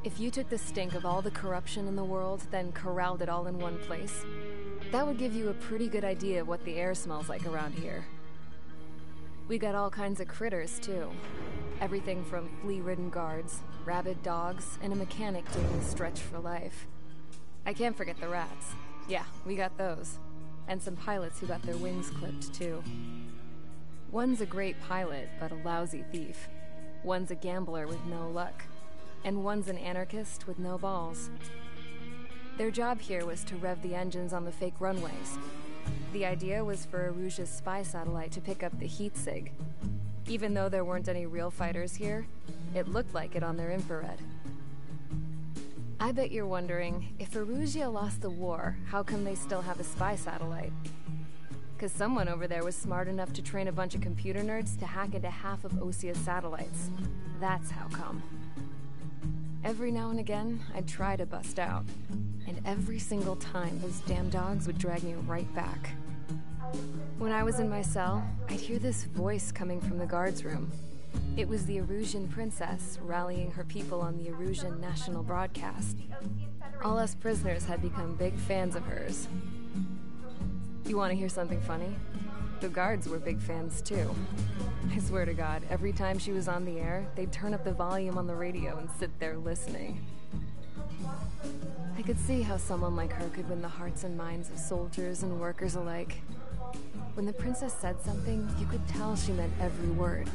Speaker 1: If you took the stink of all the corruption in the world, then corralled it all in one place, that would give you a pretty good idea of what the air smells like around here. We got all kinds of critters, too. Everything from flea-ridden guards, rabid dogs, and a mechanic doing the stretch for life. I can't forget the rats. Yeah, we got those. And some pilots who got their wings clipped, too. One's a great pilot, but a lousy thief. One's a gambler with no luck. And one's an anarchist with no balls. Their job here was to rev the engines on the fake runways. The idea was for Aruja's spy satellite to pick up the heat sig. Even though there weren't any real fighters here, it looked like it on their infrared. I bet you're wondering, if Aruja lost the war, how come they still have a spy satellite? Because someone over there was smart enough to train a bunch of computer nerds to hack into half of Osia's satellites. That's how come. Every now and again, I'd try to bust out. And every single time, those damn dogs would drag me right back.
Speaker 3: I
Speaker 1: When I was in my cell, I'd hear this voice coming from the guards room. It was the Erusian princess rallying her people on the Erusian national broadcast. All us prisoners had become big fans of hers. You want to hear something funny? The guards were big fans too. I swear to God, every time she was on the air, they'd turn up the volume on the radio and sit there listening. I could see how someone like her could win the hearts and minds of soldiers and workers alike. When the princess said something, you could tell she meant every word.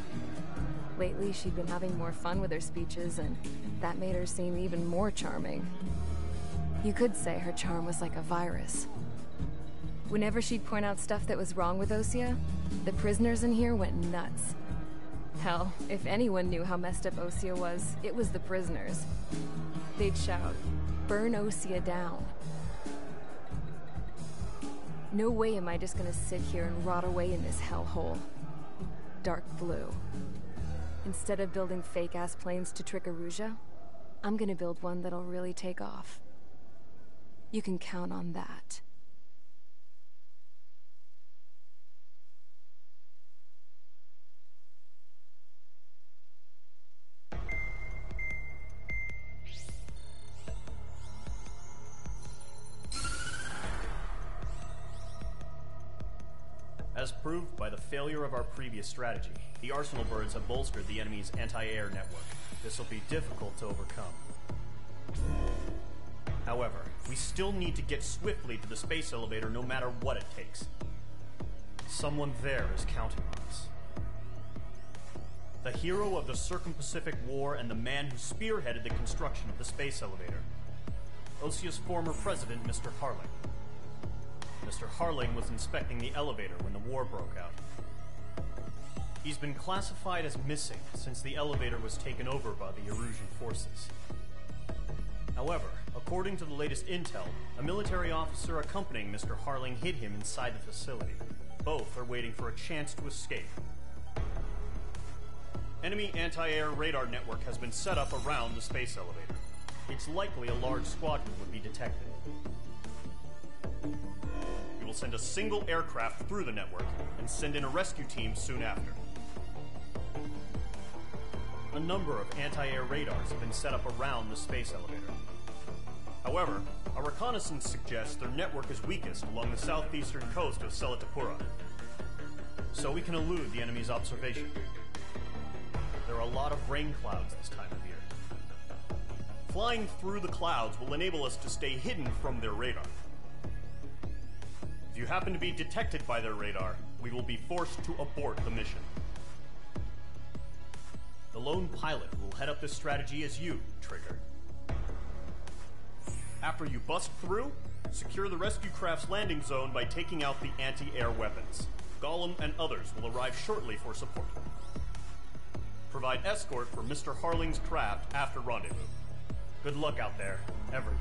Speaker 1: Lately, she'd been having more fun with her speeches, and that made her seem even more charming. You could say her charm was like a virus. Whenever she'd point out stuff that was wrong with Osea, the prisoners in here went nuts. Hell, if anyone knew how messed up Osea was, it was the prisoners. They'd shout, "Burn Osea down." No way am I just gonna sit here and rot away in this hellhole. Dark blue. Instead of building fake-ass planes to trick Erusia, I'm gonna build one that'll really take off. You can count on that.
Speaker 4: As proved by the failure of our previous strategy, the Arsenal birds have bolstered the enemy's anti-air network. This will be difficult to overcome. However, we still need to get swiftly to the space elevator no matter what it takes. Someone there is counting on us. The hero of the Circum-Pacific War and the man who spearheaded the construction of the space elevator. Osea's former president, Mr. Harling. Mr. Harling was inspecting the elevator when the war broke out. He's been classified as missing since the elevator was taken over by the Erusian forces. However, according to the latest intel, a military officer accompanying Mr. Harling hid him inside the facility. Both are waiting for a chance to escape. Enemy anti-air radar network has been set up around the space elevator. It's likely a large squadron would be detected. We will send a single aircraft through the network and send in a rescue team soon after. A number of anti-air radars have been set up around the space elevator. However, our reconnaissance suggests their network is weakest along the southeastern coast of Selatapura, so we can elude the enemy's observation. There are a lot of rain clouds this time of year. Flying through the clouds will enable us to stay hidden from their radar. If you happen to be detected by their radar, we will be forced to abort the mission. The lone pilot will head up this strategy as you, Trigger. After you bust through, secure the rescue craft's landing zone by taking out the anti-air weapons. Gollum and others will arrive shortly for support. Provide escort for Mr. Harling's craft after rendezvous. Good luck out there, everyone.